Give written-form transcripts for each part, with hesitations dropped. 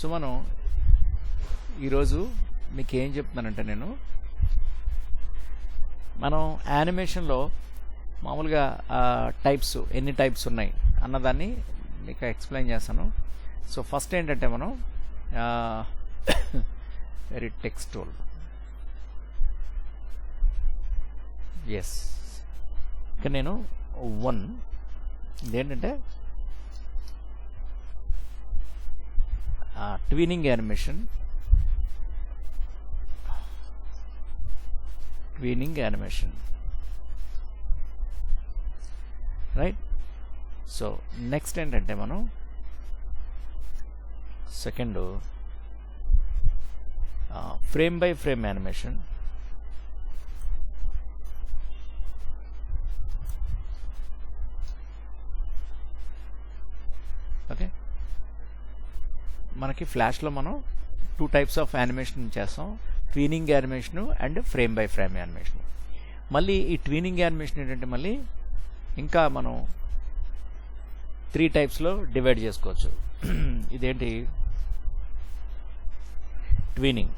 So మనం ఈరోజు మీకు ఏం చెప్తున్నానంటే మనం యానిమేషన్లో మామూలుగా టైప్స్ ఎన్ని టైప్స్ ఉన్నాయి అన్నదాన్ని మీకు ఎక్స్ప్లెయిన్ చేస్తాను. సో ఫస్ట్ ఏంటంటే మనం వెరీ టెక్స్టువల్ ఎస్ ఇక్కడ నేను 1 ఇదేంటంటే tweening animation right. So next ఏంటంటే మనం second frame by frame animation, okay. మనకి ఫ్లాష్లో మనం 2 టైప్స్ ఆఫ్ యానిమేషన్ చేస్తాం, tweening animation and frame by frame animation. మళ్ళీ ఈ ట్వీనింగ్ యానిమేషన్ ఏంటంటే మళ్ళీ ఇంకా మనం 3 టైప్స్లో డివైడ్ చేసుకోవచ్చు. ఇదేంటి ట్వీనింగ్,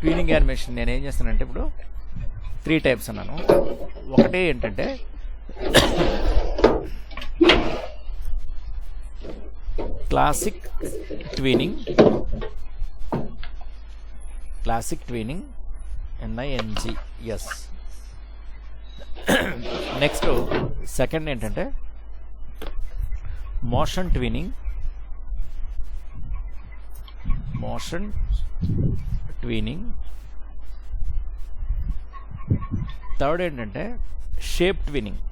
ట్వీనింగ్ యానిమేషన్ నేను ఏం చేస్తానంటే ఇప్పుడు 3 టైప్స్ అన్నాను. ఒకటే ఏంటంటే క్లాసిక్ ట్వీనింగ్ NING. నెక్స్ట్ సెకండ్ ఏంటంటే మోషన్ ట్వీనింగ్ థర్డ్ ఏంటంటే షేప్ ట్విన్నింగ్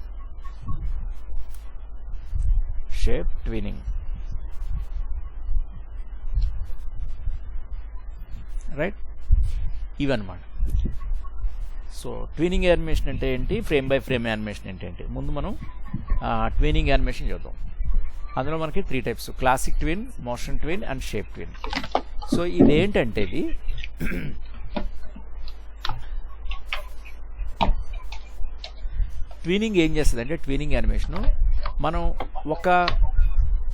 రైట్. ఇవన్నమాట. సో ట్వినింగ్ యానిమేషన్ అంటే ఏంటి, ఫ్రేమ్ బై ఫ్రేమ్ యానిమేషన్ అంటే ఏంటి, ముందు మనం ట్వినింగ్ యానిమేషన్ చూద్దాం. అందులో మనకి 3 types, classic twin, motion twin and shape twin. So ఇదేంటంటే ఇది ట్వినింగ్ ఏం చేస్తుంది అంటే, ట్వినింగ్ యానిమేషను మనం ఒక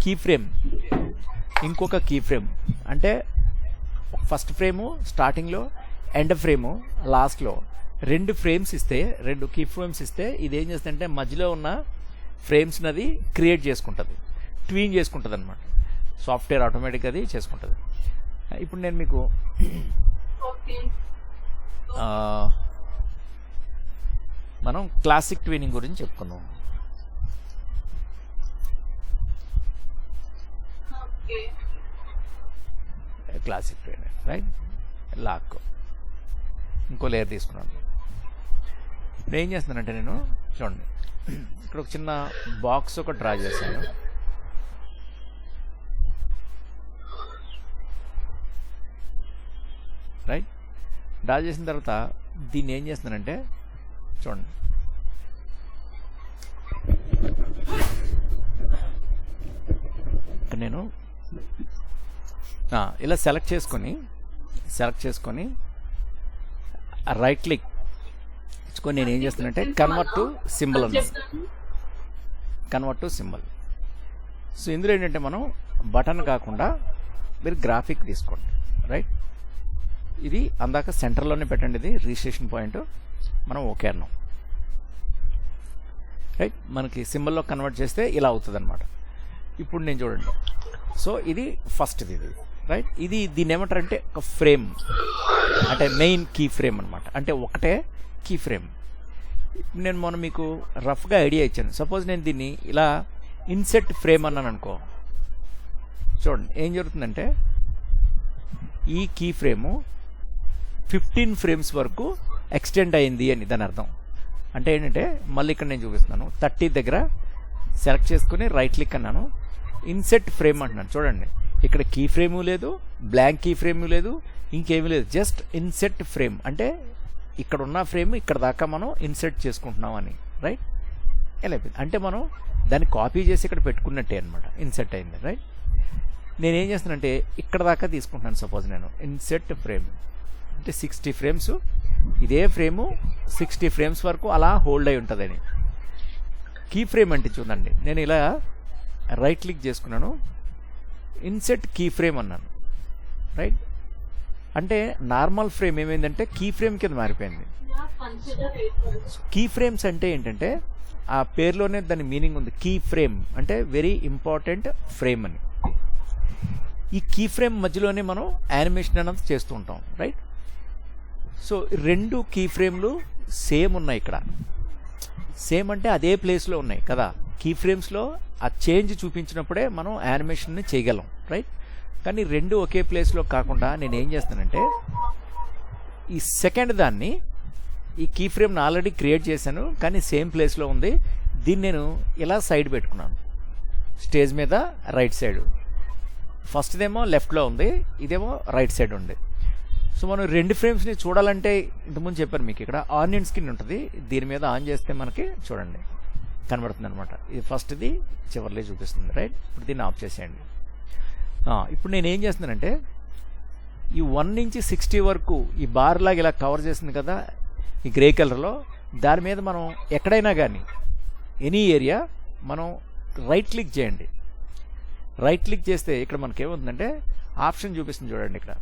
కీ ఫ్రేమ్ ఇంకొక కీ ఫ్రేమ్ అంటే ఫస్ట్ ఫ్రేము స్టార్టింగ్లో, ఎండ్ ఫ్రేము లాస్ట్లో 2 ఫ్రేమ్స్ ఇస్తే, 2 కీ ఫ్రేమ్స్ ఇస్తే ఇదేం చేస్తుందంటే మధ్యలో ఉన్న ఫ్రేమ్స్ని అది క్రియేట్ చేసుకుంటుంది, ట్వీన్ చేసుకుంటుంది అనమాట. సాఫ్ట్వేర్ ఆటోమేటిక్గా అది చేసుకుంటుంది. ఇప్పుడు నేను మీకు మనం క్లాసిక్ ట్వీనింగ్ గురించి చెప్పుకుందాం. Classic tweening right. లాక్ ఇంకో లేయర్ తీసుకున్నాను. ఇప్పుడు ఏం చేస్తున్నానంటే నేను చూడండి, ఇక్కడ ఒక చిన్న బాక్స్ ఒక డ్రా చేశాను. రైట్. డ్రా చేసిన తర్వాత దీన్ని ఏం చేస్తున్నానంటే చూడండి, నేను ఇలా సెలెక్ట్ చేసుకొని రైట్ క్లిక్ ఇచ్చుకొని నేను ఏం చేస్తానంటే కన్వర్ట్ టు సింబల్. సో ఇందులో ఏంటంటే మనం బటన్ కాకుండా మీరు గ్రాఫిక్ తీసుకోండి. రైట్. ఇది అందాక సెంటర్లోనే పెట్టండి, ఇది రిజిస్ట్రేషన్ పాయింట్. మనం ఓకే అన్నాం. రైట్. మనకి సింబల్లో కన్వర్ట్ చేస్తే ఇలా అవుతుంది అనమాట. ఇప్పుడు నేను చూడండి, సో ఇది ఫస్ట్ ఇది రైట్. దీన్ని ఏమంటారంటే ఒక ఫ్రేమ్, అంటే మెయిన్ కీ ఫ్రేమ్ అనమాట, అంటే ఒకటే కీ ఫ్రేమ్. నేను మొన్న మీకు రఫ్గా ఐడియా ఇచ్చాను. సపోజ్ నేను దీన్ని ఇలా ఇన్సెట్ ఫ్రేమ్ అన్నాను అనుకో, చూడండి ఏం జరుగుతుందంటే ఈ కీ ఫ్రేము 15 ఫ్రేమ్స్ వరకు ఎక్స్టెండ్ అయింది అని దాని అర్థం. అంటే ఏంటంటే మళ్ళీ ఇక్కడ నేను చూపిస్తున్నాను, 30 దగ్గర సెలెక్ట్ చేసుకుని రైట్ క్లిక్ అన్నాను, ఇన్సెట్ ఫ్రేమ్ అంటున్నాను. చూడండి ఇక్కడ కీ ఫ్రేము లేదు, బ్లాంక్ కీ ఫ్రేము లేదు, ఇంకేమీ లేదు, జస్ట్ ఇన్సెట్ ఫ్రేమ్. అంటే ఇక్కడ ఉన్న ఫ్రేమ్ ఇక్కడ దాకా మనం ఇన్సెట్ చేసుకుంటున్నాం అని. రైట్. ఎలా అయిపోయింది అంటే మనం దాన్ని కాపీ చేసి ఇక్కడ పెట్టుకున్నట్టే అనమాట, ఇన్సెట్ అయింది. రైట్. నేనేం చేస్తానంటే ఇక్కడ దాకా తీసుకుంటున్నాను. సపోజ్ నేను ఇన్సెట్ ఫ్రేమ్ అంటే 60 ఫ్రేమ్స్, ఇదే ఫ్రేము 60 ఫ్రేమ్స్ వరకు అలా హోల్డ్ అయి ఉంటుందని. కీ ఫ్రేమ్ అంటే చూడండి, నేను ఇలా రైట్ క్లిక్ చేసుకున్నాను, ఇన్సెట్ కీ ఫ్రేమ్ అన్నాను, రైట్. అంటే నార్మల్ ఫ్రేమ్ ఏమైందంటే కీ ఫ్రేమ్ కింద మారిపోయింది. కీ ఫ్రేమ్స్ అంటే ఏంటంటే ఆ పేరులోనే దాని మీనింగ్ ఉంది, కీ ఫ్రేమ్ అంటే వెరీ ఇంపార్టెంట్ ఫ్రేమ్ అని. ఈ కీ ఫ్రేమ్ మధ్యలోనే మనం యానిమేషన్ అన్నది చేస్తూ ఉంటాం, రైట్. సో 2 కీ ఫ్రేమ్లు సేమ్ ఉన్నాయి ఇక్కడ. సేమ్ అంటే అదే ప్లేస్లో ఉన్నాయి కదా. కీ ఫ్రేమ్స్లో ఆ చేంజ్ చూపించినప్పుడే మనం యానిమేషన్ని చేయగలం, రైట్. కానీ 2 ఒకే ప్లేస్లో కాకుండా నేను ఏం చేస్తానంటే ఈ సెకండ్ దాన్ని, ఈ కీ ఫ్రేమ్ని ఆల్రెడీ క్రియేట్ చేశాను కానీ సేమ్ ప్లేస్లో ఉంది, దీన్ని నేను ఇలా సైడ్ పెట్టుకున్నాను, స్టేజ్ మీద రైట్ సైడ్. ఫస్ట్దేమో లెఫ్ట్లో ఉంది, ఇదేమో రైట్ సైడ్ ఉంది. సో మనం 2 ఫ్రేమ్స్ని చూడాలంటే ఇంతకుముందు చెప్పాను మీకు, ఇక్కడ ఆనియన్ స్కిన్ ఉంటుంది, దీని మీద ఆన్ చేస్తే మనకి చూడండి కనబడుతుంది అనమాట. ఇది ఫస్ట్ది చివర్లో చూపిస్తుంది, రైట్. ఇప్పుడు దీన్ని ఆఫ్ చేసేయండి. ఇప్పుడు నేను ఏం చేస్తున్నానంటే ఈ 1 నుంచి 60 వరకు ఈ బార్ లాగా ఇలా కవర్ చేస్తుంది కదా ఈ గ్రే కలర్లో, దాని మీద మనం ఎక్కడైనా కానీ ఎనీ ఏరియా మనం రైట్ క్లిక్ చేయండి. రైట్ క్లిక్ చేస్తే ఇక్కడ మనకి ఏమవుతుందంటే ఆప్షన్ చూపిస్తుంది చూడండి, ఇక్కడ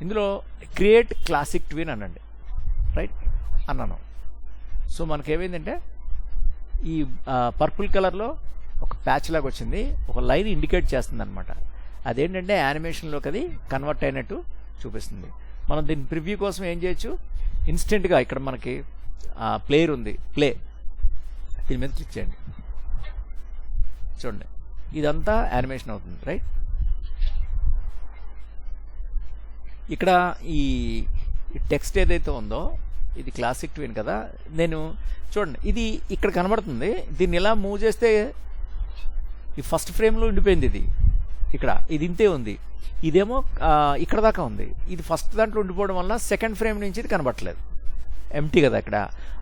ఇందులో క్రియేట్ క్లాసిక్ ట్విన్ అనండి, రైట్ అన్నాను. సో మనకేమైందంటే ఈ పర్పుల్ కలర్లో ఒక ప్యాచ్ లాగా వచ్చింది, ఒక లైన్ ఇండికేట్ చేస్తుంది అనమాట. అదేంటంటే యానిమేషన్లోకి అది కన్వర్ట్ అయినట్టు చూపిస్తుంది. మనం దీని ప్రివ్యూ కోసం ఏం చేయొచ్చు, ఇన్స్టెంట్గా ఇక్కడ మనకి ప్లేయర్ ఉంది, ప్లే, దీని మీద క్లిక్ చేయండి, చూడండి ఇదంతా యానిమేషన్ అవుతుంది, రైట్. ఇక్కడ ఈ టెక్స్ట్ ఏదైతే ఉందో ఇది క్లాసిక్ ట్విన్ కదా, నేను చూడండి ఇది ఇక్కడ కనబడుతుంది, దీన్ని ఇలా మూవ్ చేస్తే ఈ ఫస్ట్ ఫ్రేమ్లో ఉండిపోయింది, ఇక్కడ ఇది ఇంతే ఉంది, ఇదేమో ఇక్కడ దాకా ఉంది, ఇది ఫస్ట్ దాంట్లో ఉండిపోవడం వల్ల సెకండ్ ఫ్రేమ్ నుంచి ఇది కనబడట్లేదు, ఎంటీ కదా ఇక్కడ.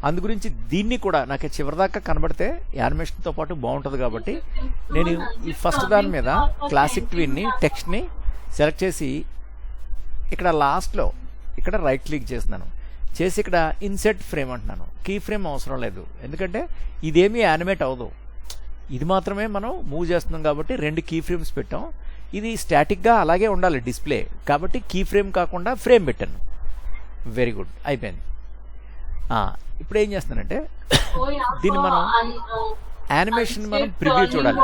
అందు గురించి దీన్ని కూడా నాకు చివరిదాకా కనబడితే యానిమేషన్తో పాటు బాగుంటుంది కాబట్టి నేను ఈ ఫస్ట్ దాని మీద క్లాసిక్ ట్విన్ని టెక్స్ట్ని సెలెక్ట్ చేసి ఇక్కడ లాస్ట్లో ఇక్కడ రైట్ క్లిక్ చేస్తున్నాను, చేసి ఇక్కడ ఇన్సెట్ ఫ్రేమ్ అంటున్నాను. కీ ఫ్రేమ్ అవసరం లేదు, ఎందుకంటే ఇదేమీ యానిమేట్ అవ్వదు, ఇది మాత్రమే మనం మూవ్ చేస్తున్నాం కాబట్టి 2 కీ ఫ్రేమ్స్ పెట్టాం. ఇది స్టాటిక్గా అలాగే ఉండాలి డిస్ప్లే కాబట్టి కీ ఫ్రేమ్ కాకుండా ఫ్రేమ్ పెట్టాను. వెరీ గుడ్, అయిపోయింది. ఇప్పుడు ఏం చేస్తున్నానంటే దీన్ని మనం యానిమేషన్ మనం ప్రివ్యూ చూడాలి.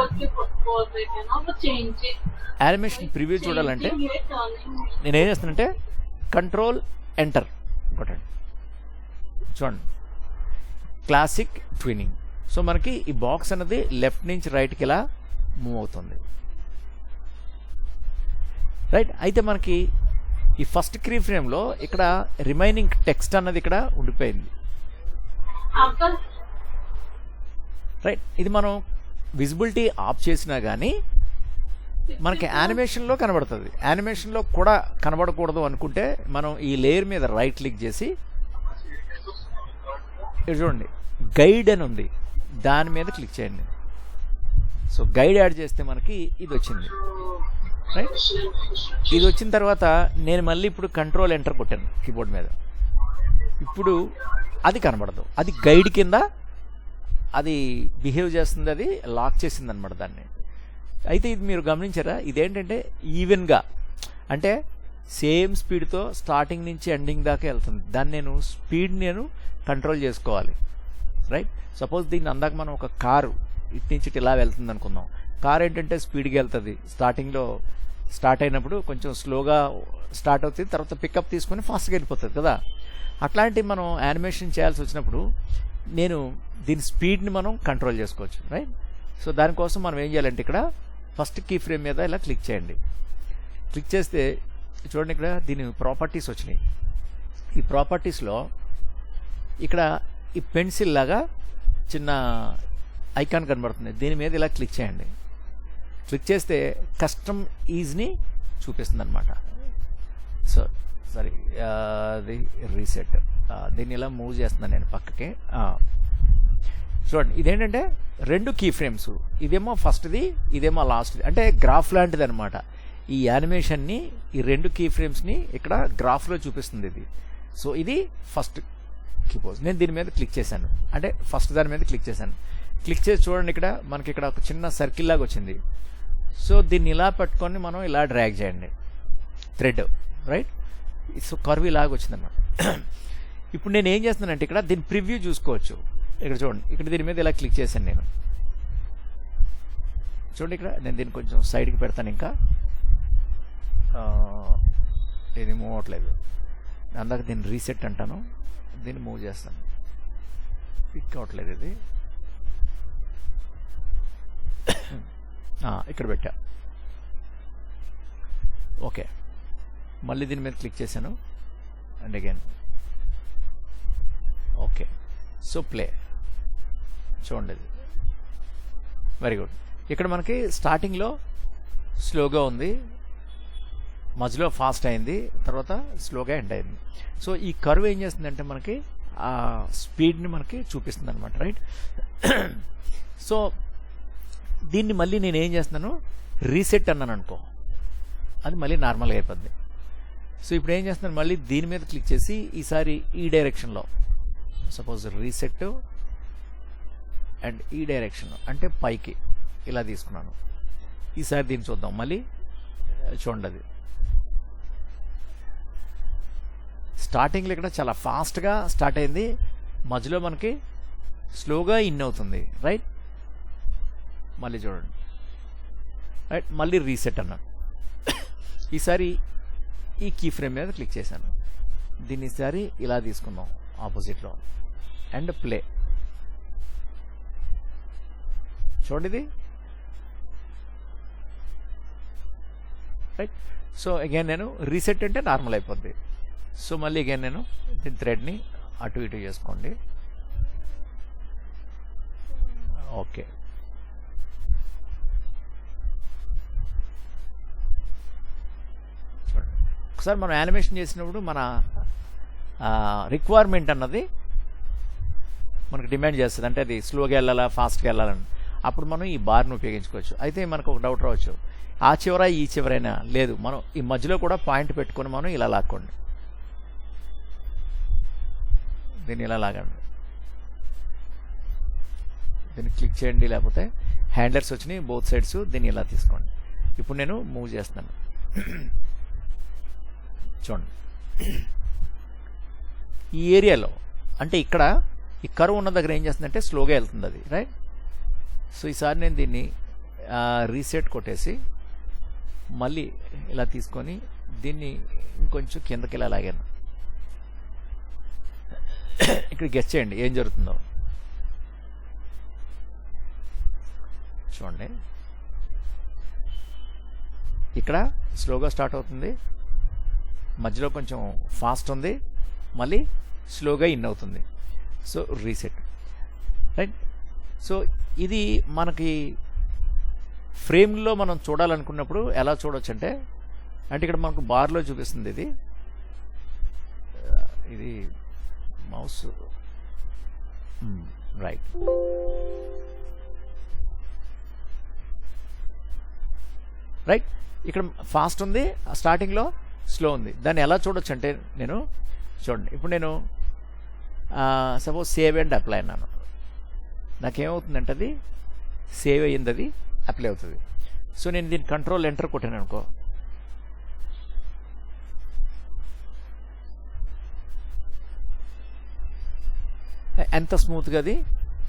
యానిమేషన్ ప్రివ్యూ చూడాలంటే నేనేం చేస్తానంటే కంట్రోల్ ఎంటర్ కొట్టండి, చూడండి క్లాసిక్ ట్విన్నింగ్. సో మనకి ఈ బాక్స్ అన్నది లెఫ్ట్ నుంచి రైట్కి ఇలా మూవ్ అవుతుంది, రైట్. అయితే మనకి ఈ ఫస్ట్ కీ ఫ్రేమ్లో ఇక్కడ రిమైనింగ్ టెక్స్ట్ అన్నది ఇక్కడ ఉండిపోయింది, రైట్. ఇది మనం విజిబిలిటీ ఆఫ్ చేసినా కానీ మనకి యానిమేషన్లో కనబడుతుంది. యానిమేషన్లో కూడా కనబడకూడదు అనుకుంటే మనం ఈ లేయర్ మీద రైట్ క్లిక్ చేసి చూడండి గైడ్ అని ఉంది, దాని మీద క్లిక్ చేయండి. సో గైడ్ యాడ్ చేస్తే మనకి ఇది వచ్చింది, రైట్. ఇది వచ్చిన తర్వాత నేను మళ్ళీ ఇప్పుడు కంట్రోల్ ఎంటర్ కొట్టాను కీబోర్డ్ మీద, ఇప్పుడు అది కనబడదు, అది గైడ్ కింద అది బిహేవ్ చేస్తుంది, అది లాక్ చేసింది అనమాట దాన్ని. అయితే ఇది మీరు గమనించారా, ఇదేంటంటే ఈవెన్గా అంటే సేమ్ స్పీడ్తో స్టార్టింగ్ నుంచి ఎండింగ్ దాకా వెళ్తుంది. దాన్ని నేను స్పీడ్ కంట్రోల్ చేసుకోవాలి, రైట్. సపోజ్ దీన్ని అందాక మనం ఒక కారు ఇటు నుంచి ఇలా వెళ్తుంది అనుకుందాం. కార్ ఏంటంటే స్పీడ్గా వెళ్తుంది, స్టార్టింగ్లో స్టార్ట్ అయినప్పుడు కొంచెం స్లోగా స్టార్ట్ అవుతుంది, తర్వాత పికప్ తీసుకొని ఫాస్ట్గా వెళ్ళిపోతుంది కదా. అట్లాంటివి మనం యానిమేషన్ చేయాల్సి వచ్చినప్పుడు నేను దీని స్పీడ్ని మనం కంట్రోల్ చేసుకోవచ్చు, రైట్. సో దానికోసం మనం ఏం చేయాలంటే ఇక్కడ ఫస్ట్ కీ ఫ్రేమ్ మీద ఇలా క్లిక్ చేయండి. క్లిక్ చేస్తే చూడండి ఇక్కడ దీని ప్రాపర్టీస్ వచ్చినాయి. ఈ ప్రాపర్టీస్లో ఇక్కడ ఈ పెన్సిల్ లాగా చిన్న ఐకాన్ కనబడుతుంది, దీని మీద ఇలా క్లిక్ చేయండి. క్లిక్ చేస్తే కస్టమ్ ఈజ్ని చూపిస్తుంది అనమాట. సో సారీ అది రీసెట్, దీన్ని ఇలా మూవ్ చేస్తున్నాను నేను పక్కకి. చూడండి ఇదేంటంటే 2 కీ ఫ్రేమ్స్, ఇదేమో ఫస్ట్ది, ఇదేమో లాస్ట్ది, అంటే గ్రాఫ్ లాంటిది అనమాట. ఈ యానిమేషన్ని ఈ 2 కీ ఫ్రేమ్స్ని ఇక్కడ గ్రాఫ్లో చూపిస్తుంది ఇది. సో ఇది ఫస్ట్ కీపోజ్. నేను దీని మీద క్లిక్ చేశాను, అంటే ఫస్ట్ దాని మీద క్లిక్ చేశాను. క్లిక్ చేసి చూడండి, ఇక్కడ మనకి ఇక్కడ ఒక చిన్న సర్కిల్ లాగా వచ్చింది. సో దీన్ని ఇలా పట్టుకొని మనం ఇలా డ్రాగ్ చేయండి, థ్రెడ్, రైట్? సో కర్వ్ లాగా వచ్చిందన్నమాట. ఇప్పుడు నేను ఏం చేస్తున్నానంటే ఇక్కడ దీని ప్రివ్యూ చూసుకోవచ్చు. ఇక్కడ చూడండి, ఇక్కడ దీని మీద ఇలా క్లిక్ చేశాను నేను. చూడండి, ఇక్కడ నేను దీన్ని కొంచెం సైడ్కి పెడతాను. ఇంకా ఇది మూవ్ అవ్వట్లేదు. అందాక దీన్ని రీసెట్ అంటాను, దీన్ని మూవ్ చేస్తాను. పిక్ అవ్వట్లేదు ఇది. ఇక్కడ పెట్టా. ఓకే, మళ్ళీ దీని మీద క్లిక్ చేశాను and again. Okay, so play. చూడండి, వెరీ గుడ్. ఇక్కడ మనకి స్టార్టింగ్లో స్లోగా ఉంది, మధ్యలో ఫాస్ట్ అయింది, తర్వాత స్లోగా ఎండ్ అయింది. సో ఈ కర్వ్ ఏం చేస్తుందంటే మనకి ఆ స్పీడ్ని మనకి చూపిస్తుంది అనమాట, రైట్? సో దీన్ని మళ్ళీ నేను ఏం చేస్తున్నాను, రీసెట్ అన్నాను అనుకో, అది మళ్ళీ నార్మల్గా అయిపోద్ది. సో ఇప్పుడు ఏం చేస్తున్నాను, మళ్ళీ దీని మీద క్లిక్ చేసి ఈసారి ఈ డైరెక్షన్లో, సపోజ్ రీసెట్ అండ్ ఈ డైరెక్షన్ అంటే పైకి ఇలా తీసుకున్నాను. ఈసారి దీన్ని చూద్దాం మళ్ళీ. చూడండి, అది స్టార్టింగ్లో ఇక్కడ చాలా ఫాస్ట్గా స్టార్ట్ అయింది, మధ్యలో మనకి స్లోగా ఇన్ అవుతుంది, రైట్? మళ్ళీ చూడండి, రైట్? మళ్ళీ రీసెట్ అన్నాను. ఈసారి ఈ కీ ఫ్రేమ్ మీద క్లిక్ చేశాను. దీన్ని ఈసారి ఇలా తీసుకుందాం ఆపోజిట్లో అండ్ ప్లే. చూడండి ఇది, రైట్? సో అగైన్ నేను రీసెట్ అంటే నార్మల్ అయిపోద్ది. సో మళ్ళీ అగైన్ నేను దీని థ్రెడ్ని అటు ఇటు చేసుకోండి. ఓకే, చూడండి, ఒకసారి మనం యానిమేషన్ చేసినప్పుడు మన రిక్వైర్మెంట్ అన్నది మనకు డిమాండ్ చేస్తుంది, అంటే అది స్లోగా వెళ్ళాలా ఫాస్ట్గా వెళ్ళాలని. అప్పుడు మనం ఈ బార్ను ఉపయోగించుకోవచ్చు. అయితే మనకు ఒక డౌట్ రావచ్చు, ఆ చివర ఈ చివరైనా లేదు, మనం ఈ మధ్యలో కూడా పాయింట్ పెట్టుకొని మనం ఇలా లాక్కోండి, దీన్ని ఇలా లాగండి, దీన్ని క్లిక్ చేయండి, లేకపోతే హ్యాండ్లర్స్ వచ్చినాయి బోత్ సైడ్స్, దీన్ని ఇలా తీసుకోండి. ఇప్పుడు నేను మూవ్ చేస్తాను. చూడండి, ఈ ఏరియాలో అంటే ఇక్కడ ఈ కర్వ్ ఉన్న దగ్గర ఏం చేస్తుందంటే స్లోగా వెళ్తుంది అది, రైట్? సో ఈసారి నేను దీన్ని రీసెట్ కొట్టేసి మళ్ళీ ఇలా తీసుకొని దీన్ని ఇంకొంచెం కిందకి ఇలా లాగాను. ఇక్కడ గెస్ చేయండి ఏం జరుగుతుందో. చూడండి, ఇక్కడ స్లోగా స్టార్ట్ అవుతుంది, మధ్యలో కొంచెం ఫాస్ట్ ఉంది, మళ్ళీ స్లోగా ఇన్ అవుతుంది. So reset, right? సో ఇది మనకి ఫ్రేమ్లో మనం చూడాలనుకున్నప్పుడు ఎలా చూడవచ్చు అంటే ఇక్కడ మనకు బార్లో చూపిస్తుంది. ఇది మౌస్, రైట్? రైట్, ఇక్కడ ఫాస్ట్ ఉంది, స్టార్టింగ్లో స్లో ఉంది. దాన్ని ఎలా చూడొచ్చు అంటే నేను చూడండి, ఇప్పుడు నేను సపోజ్ సేవ్ అండ్ అప్లై అన్నాను, నాకేమవుతుందంటే అది సేవ్ అయ్యింది, అది అప్లై అవుతుంది. సో నేను దీన్ని కంట్రోల్ ఎంటర్ కొట్టాను అనుకో, ఎంత స్మూత్గా అది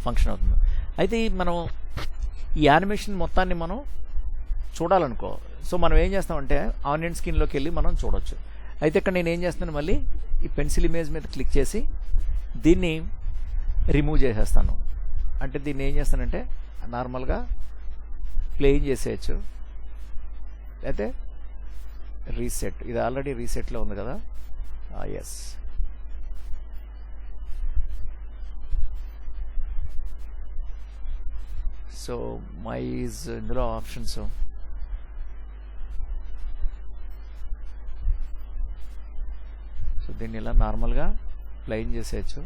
ఫంక్షన్ అవుతుంది. అయితే మనం ఈ యానిమేషన్ మొత్తాన్ని మనం చూడాలనుకో, సో మనం ఏం చేస్తామంటే ఆనియన్ స్కిన్లోకి వెళ్ళి మనం చూడొచ్చు. అయితే ఇక్కడ నేను ఏం చేస్తాను, మళ్ళీ ఈ పెన్సిల్ ఇమేజ్ మీద క్లిక్ చేసి దీన్ని రిమూవ్ చేసేస్తాను. అంటే దీన్ని ఏం చేస్తానంటే నార్మల్గా ప్లేయింగ్ చేసేయచ్చు. అయితే రీసెట్, ఇది ఆల్రెడీ రీసెట్లో ఉంది కదా, ఎస్. సో మై ఈజ్ ఇందులో ఆప్షన్స్, సో దీన్ని ఇలా నార్మల్గా ప్లేయింగ్ చేసేయచ్చు.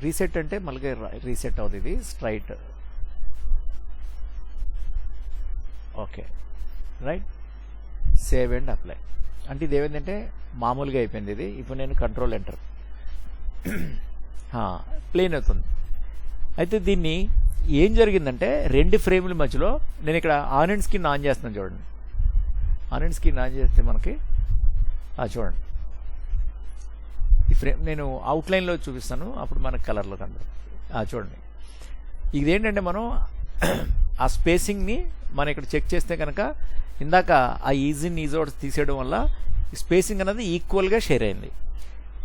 రీసెట్ అంటే మళ్ళీ రీసెట్ అవుతుంది, ఇది straight. Okay, right? Save and apply. అంటే ఇది ఏమైందంటే మామూలుగా అయిపోయింది ఇది. ఇప్పుడు నేను కంట్రోల్ ఎంటర్ ప్లేన్ అవుతుంది. అయితే దీన్ని ఏం జరిగిందంటే 2 ఫ్రేముల మధ్యలో నేను ఇక్కడ ఆన్ అండ్ స్క్రీన్ ఆన్ చేస్తున్నాను చూడండి. ఆన్ అండ్ స్క్రీన్ ఆన్ చేస్తే మనకి చూడండి ఈ ఫ్రేమ్ నేను అవుట్లైన్లో చూపిస్తాను, అప్పుడు మనకు కలర్లో కనబడుతుంది. చూడండి ఇదేంటంటే మనం ఆ స్పేసింగ్ని మనం ఇక్కడ చెక్ చేస్తే కనుక ఇందాక ఆ ఈజ్ ఇన్ ఈజ్ అవుట్ తీసేయడం వల్ల స్పేసింగ్ అన్నది ఈక్వల్గా షేర్ అయింది.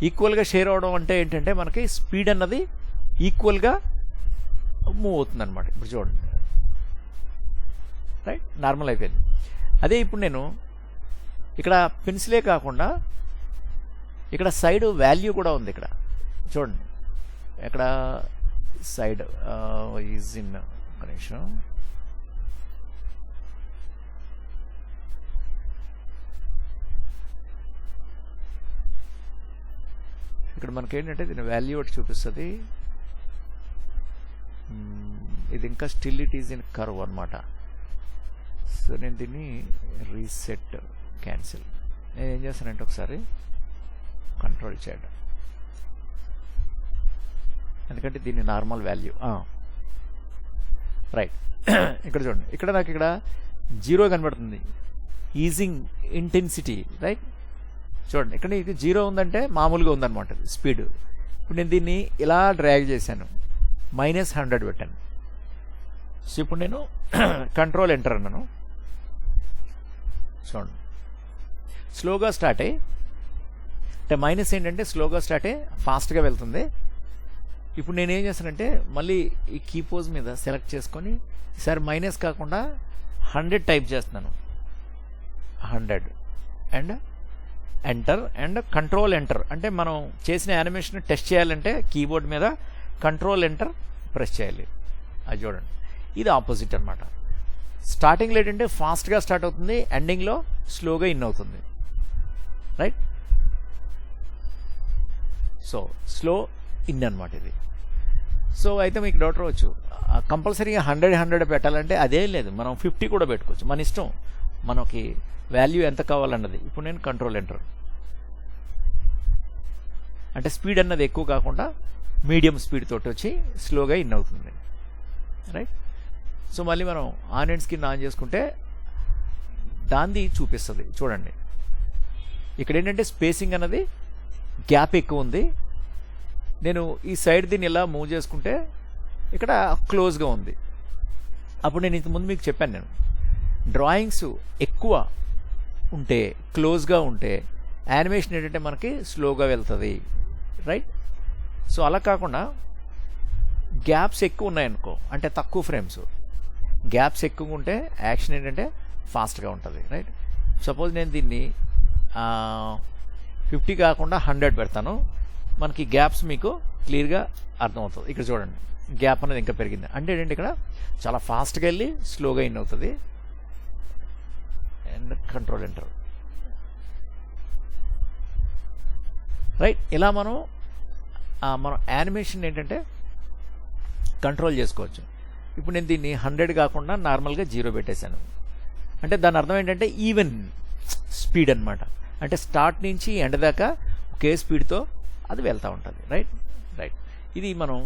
ఈక్వల్గా షేర్ అవడం అంటే ఏంటంటే మనకి స్పీడ్ అన్నది ఈక్వల్గా మూవ్ అవుతుంది అనమాట. ఇప్పుడు చూడండి రైట్ నార్మల్ అయిపోయింది. అదే ఇప్పుడు నేను ఇక్కడ పెన్సిలే కాకుండా ఇక్కడ సైడ్ వాల్యూ కూడా ఉంది. ఇక్కడ చూడండి ఇక్కడ సైడ్ ఈజ్ ఇన్ కనెక్షన్ ఇక్కడ మనకి ఏంటంటే దీని వాల్యూ ఒకటి చూపిస్తుంది. ఇది ఇంకా still it is in curve అనమాట. సో నేను దీన్ని రీసెట్ క్యాన్సిల్ నేను ఏం చేస్తానంటే ఒకసారి కంట్రోల్ చేయడం, ఎందుకంటే దీన్ని నార్మల్ వాల్యూ రైట్. ఇక్కడ చూడండి ఇక్కడ నాకు ఇక్కడ 0 కనబడుతుంది, ఈజింగ్ ఇంటెన్సిటీ రైట్. చూడండి ఇక్కడ ఇది 0 ఉందంటే మామూలుగా ఉందన్నమాట స్పీడ్. ఇప్పుడు నేను దీన్ని ఇలా డ్రాగ్ చేశాను, -100 పెట్టాను. సో ఇప్పుడు నేను కంట్రోల్ ఎంటర్ అన్నాను. చూడండి స్లోగా స్టార్ట్ అయ్యి అంటే మైనస్ ఏంటంటే స్లోగా స్టార్ట్ అయ్యి ఫాస్ట్గా వెళ్తుంది. ఇప్పుడు నేను ఏం చేస్తానంటే మళ్ళీ ఈ కీపోజ్ మీద సెలెక్ట్ చేసుకొని ఈసారి మైనస్ కాకుండా 100 టైప్ చేస్తున్నాను. 100 and enter and control enter. అంటే మనం చేసిన యానిమేషన్ టెస్ట్ చేయాలంటే కీబోర్డ్ మీద కంట్రోల్ ఎంటర్ ప్రెస్ చేయాలి. అది చూడండి ఇది ఆపోజిట్ అనమాట. స్టార్టింగ్లో ఏంటంటే ఫాస్ట్గా స్టార్ట్ అవుతుంది, ఎండింగ్లో స్లోగా ఇన్ అవుతుంది రైట్. సో స్లో ఇన్ అనమాట ఇది. సో అయితే మీకు డౌట్ రావచ్చు కంపల్సరీగా 100 పెట్టాలంటే అదే లేదు, మనం 50 కూడా పెట్టుకోవచ్చు, మన ఇష్టం, మనకి వాల్యూ ఎంత కావాలన్నది. ఇప్పుడు నేను కంట్రోల్ ఎంటర్ అంటే స్పీడ్ అన్నది ఎక్కువ కాకుండా మీడియం స్పీడ్ తోటి వచ్చి స్లోగా ఇన్ అవుతుంది రైట్. సో మళ్ళీ మనం ఆన్ అండ్ స్క్రీన్ ఆన్ చేసుకుంటే దాన్ని చూపిస్తుంది. చూడండి ఇక్కడ ఏంటంటే స్పేసింగ్ అన్నది గ్యాప్ ఎక్కువ ఉంది. నేను ఈ సైడ్ దీన్ని ఇలా మూవ్ చేసుకుంటే ఇక్కడ క్లోజ్గా ఉంది. అప్పుడు నేను ఇంతకుముందు మీకు చెప్పాను, నేను డ్రాయింగ్స్ ఎక్కువ ఉంటే క్లోజ్గా ఉంటే యానిమేషన్ ఏంటంటే మనకి స్లోగా వెళ్తుంది రైట్. సో అలా కాకుండా గ్యాప్స్ ఎక్కువ ఉన్నాయనుకో, అంటే తక్కువ ఫ్రేమ్స్, గ్యాప్స్ ఎక్కువ ఉంటే యాక్షన్ ఏంటంటే ఫాస్ట్గా ఉంటుంది రైట్. సపోజ్ నేను దీన్ని 50 కాకుండా 100 పెడతాను, మనకి గ్యాప్స్ మీకు క్లియర్గా అర్థమవుతుంది. ఇక్కడ చూడండి గ్యాప్ అనేది ఇంకా పెరిగింది అంటే ఏంటంటే ఇక్కడ చాలా ఫాస్ట్గా వెళ్ళి స్లోగా ఇన్ అవుతుంది. And control enter right. ఇలా మనం యానిమేషన్ ఏంటంటే కంట్రోల్ చేసుకోవచ్చు. ఇప్పుడు నేను దీన్ని 100 కాకుండా నార్మల్గా 0 పెట్టేశాను. అంటే దాని అర్థం ఏంటంటే ఈవెన్ స్పీడ్ అనమాట. అంటే స్టార్ట్ నుంచి ఎండ్ దాకా ఒకే స్పీడ్తో అది వెళ్తూ ఉంటుంది రైట్. రైట్ ఇది మనం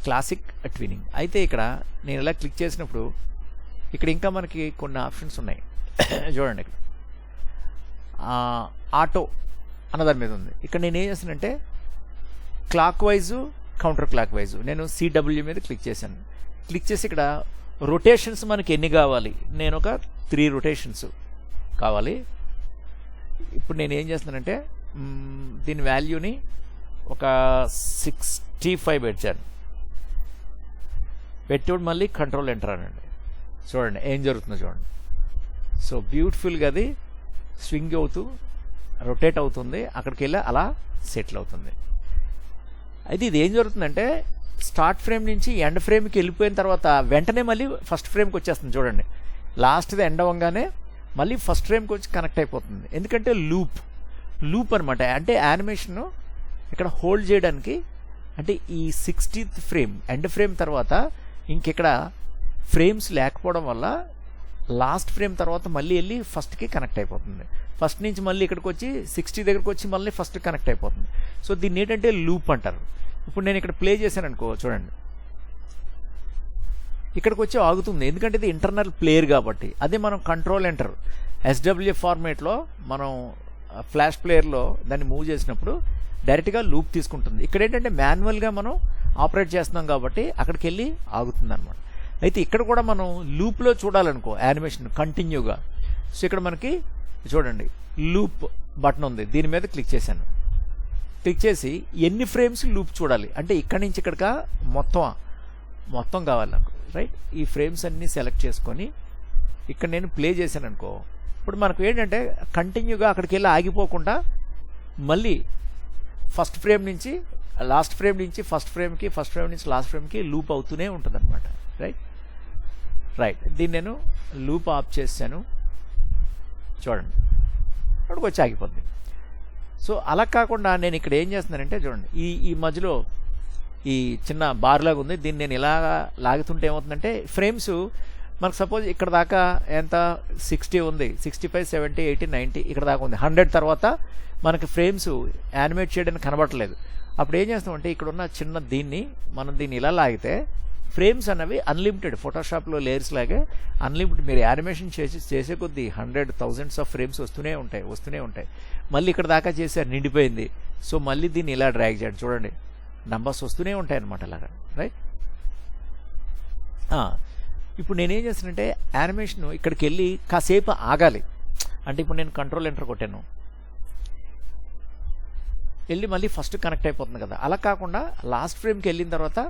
క్లాసిక్ ట్విన్నింగ్. అయితే ఇక్కడ నేను ఇలా క్లిక్ చేసినప్పుడు ఇక్కడ ఇంకా మనకి కొన్ని ఆప్షన్స్ ఉన్నాయి. చూడండి ఇక్కడ ఆటో అన్నదాని మీద ఉంది. ఇక్కడ నేను ఏం చేస్తానంటే clock wise counter clock wise నేను CW మీద క్లిక్ చేశాను. క్లిక్ చేసి ఇక్కడ రొటేషన్స్ మనకి ఎన్ని కావాలి, నేను ఒక 3 రొటేషన్స్ కావాలి. ఇప్పుడు నేను ఏం చేస్తున్నానంటే దీని వాల్యూని ఒక 65 పెట్టాను. పెట్టేప్పుడు మళ్ళీ కంట్రోల్ ఎంటర్ అనండి. చూడండి ఏం జరుగుతుందో చూడండి. సో బ్యూటిఫుల్గా అది స్వింగ్ అవుతూ రొటేట్ అవుతుంది, అక్కడికి వెళ్ళి అలా సెటిల్ అవుతుంది. అయితే ఇది ఏం జరుగుతుందంటే స్టార్ట్ ఫ్రేమ్ నుంచి ఎండ్ ఫ్రేమ్కి వెళ్ళిపోయిన తర్వాత వెంటనే మళ్ళీ ఫస్ట్ ఫ్రేమ్కి వచ్చేస్తుంది. చూడండి లాస్ట్ది ఎండ్ అవ్వగానే మళ్ళీ ఫస్ట్ ఫ్రేమ్కి వచ్చి కనెక్ట్ అయిపోతుంది. ఎందుకంటే లూప్ అనమాట. అంటే యానిమేషన్ ఇక్కడ హోల్డ్ చేయడానికి, అంటే ఈ 60th ఫ్రేమ్ ఎండ్ ఫ్రేమ్ తర్వాత ఇంకెక్కడ ఫ్రేమ్స్ లేకపోవడం వల్ల లాస్ట్ ఫ్రేమ్ తర్వాత మళ్ళీ వెళ్ళి ఫస్ట్కి కనెక్ట్ అయిపోతుంది. ఫస్ట్ నుంచి మళ్ళీ ఇక్కడికి వచ్చి 60 దగ్గరికి వచ్చి మళ్ళీ ఫస్ట్ కనెక్ట్ అయిపోతుంది. సో దీన్ని ఏంటంటే లూప్ అంటారు. ఇప్పుడు నేను ఇక్కడ ప్లే చేశాను అనుకో, చూడండి ఇక్కడికి వచ్చి ఆగుతుంది, ఎందుకంటే ఇది ఇంటర్నల్ ప్లేయర్ కాబట్టి. అదే మనం కంట్రోల్ ఎంటర్ SWF ఫార్మేట్లో మనం ఫ్లాష్ ప్లేయర్లో దాన్ని మూవ్ చేసినప్పుడు డైరెక్ట్గా లూప్ తీసుకుంటుంది. ఇక్కడ ఏంటంటే మాన్యువల్గా మనం ఆపరేట్ చేస్తున్నాం కాబట్టి అక్కడికి వెళ్ళి ఆగుతుంది అనమాట. అయితే ఇక్కడ కూడా మనం లూప్లో చూడాలనుకో యానిమేషన్ కంటిన్యూగా. సో ఇక్కడ మనకి చూడండి లూప్ బటన్ ఉంది, దీని మీద క్లిక్ చేశాను. క్లిక్ చేసి ఎన్ని ఫ్రేమ్స్ లూప్ చూడాలి అంటే ఇక్కడి నుంచి ఇక్కడికి మొత్తం కావాలి నాకు, రైట్. ఈ ఫ్రేమ్స్ అన్నీ సెలెక్ట్ చేసుకొని ఇక్కడ నేను ప్లే చేశాను అనుకో, ఇప్పుడు మనకు ఏంటంటే కంటిన్యూగా అక్కడికి వెళ్ళి ఆగిపోకుండా మళ్ళీ ఫస్ట్ ఫ్రేమ్ నుంచి లాస్ట్ ఫ్రేమ్ నుంచి ఫస్ట్ ఫ్రేమ్కి, ఫస్ట్ ఫ్రేమ్ నుంచి లాస్ట్ ఫ్రేమ్కి లూప్ అవుతూనే ఉంటుంది అనమాట, రైట్. దీన్ని నేను లూప్ ఆఫ్ చేశాను, చూడండి అక్కడికి వచ్చి ఆగిపోద్ది. సో అలా కాకుండా నేను ఇక్కడ ఏం చేస్తున్నానంటే చూడండి ఈ మధ్యలో ఈ చిన్న బార్ లాగా ఉంది, దీన్ని నేను ఇలా లాగుతుంటే ఏమవుతుందంటే ఫ్రేమ్స్ మనకు సపోజ్ ఇక్కడ దాకా ఎంత 60 ఉంది, 65, 70, 80, 90 ఇక్కడ దాకా ఉంది. 100 తర్వాత మనకి ఫ్రేమ్స్ యానిమేట్ చేయడానికి కనబడట్లేదు. అప్పుడు ఏం చేస్తామంటే ఇక్కడ ఉన్న చిన్న దీన్ని ఇలా లాగితే ఫ్రేమ్స్ అన్నవి అన్లిమిటెడ్, ఫోటోషాప్లో లేయర్స్ లాగే అన్లిమిటెడ్. మీరు యానిమేషన్ చేసే కొద్దీ 100,000s ఆఫ్ ఫ్రేమ్స్ వస్తూనే ఉంటాయి. మళ్ళీ ఇక్కడ దాకా చేశారు, నిండిపోయింది. సో మళ్ళీ దీన్ని ఇలా డ్రాగ్ చేయండి, చూడండి నంబర్స్ వస్తూనే ఉంటాయి అనమాట అలాగా, రైట్. ఇప్పుడు నేనేం చేస్తానంటే యానిమేషన్ ఇక్కడికి వెళ్ళి కాసేపు ఆగాలి. అంటే ఇప్పుడు నేను కంట్రోల్ ఎంటర్ కొట్టాను, వెళ్ళి మళ్ళీ ఫస్ట్ కనెక్ట్ అయిపోతుంది కదా. అలా కాకుండా లాస్ట్ ఫ్రేమ్కి వెళ్ళిన తర్వాత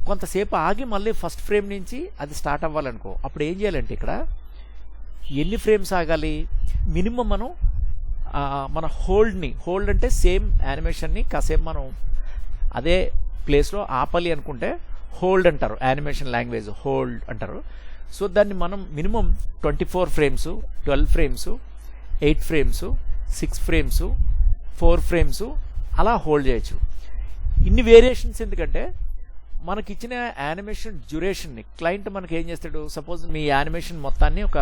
కొంతసేపు ఆగి మళ్ళీ ఫస్ట్ ఫ్రేమ్ నుంచి అది స్టార్ట్ అవ్వాలనుకో, అప్పుడు ఏం చేయాలంటే ఇక్కడ ఎన్ని ఫ్రేమ్స్ ఆగాలి మినిమం మనం మన హోల్డ్ అంటే సేమ్ యానిమేషన్ని కాసేపు మనం అదే ప్లేస్లో ఆపాలి అనుకుంటే హోల్డ్ అంటారు, యానిమేషన్ లాంగ్వేజ్ హోల్డ్ అంటారు. సో దాన్ని మనం minimum 24 frames, 12 frames, 8 frames, 6 frames, 4 frames అలా హోల్డ్ చేయొచ్చు. ఇన్ని వేరియేషన్స్ ఎందుకంటే మనకిచ్చిన యానిమేషన్ డ్యూరేషన్ని క్లయింట్ మనకి ఏం చేస్తాడు, సపోజ్ మీ యానిమేషన్ మొత్తాన్ని ఒక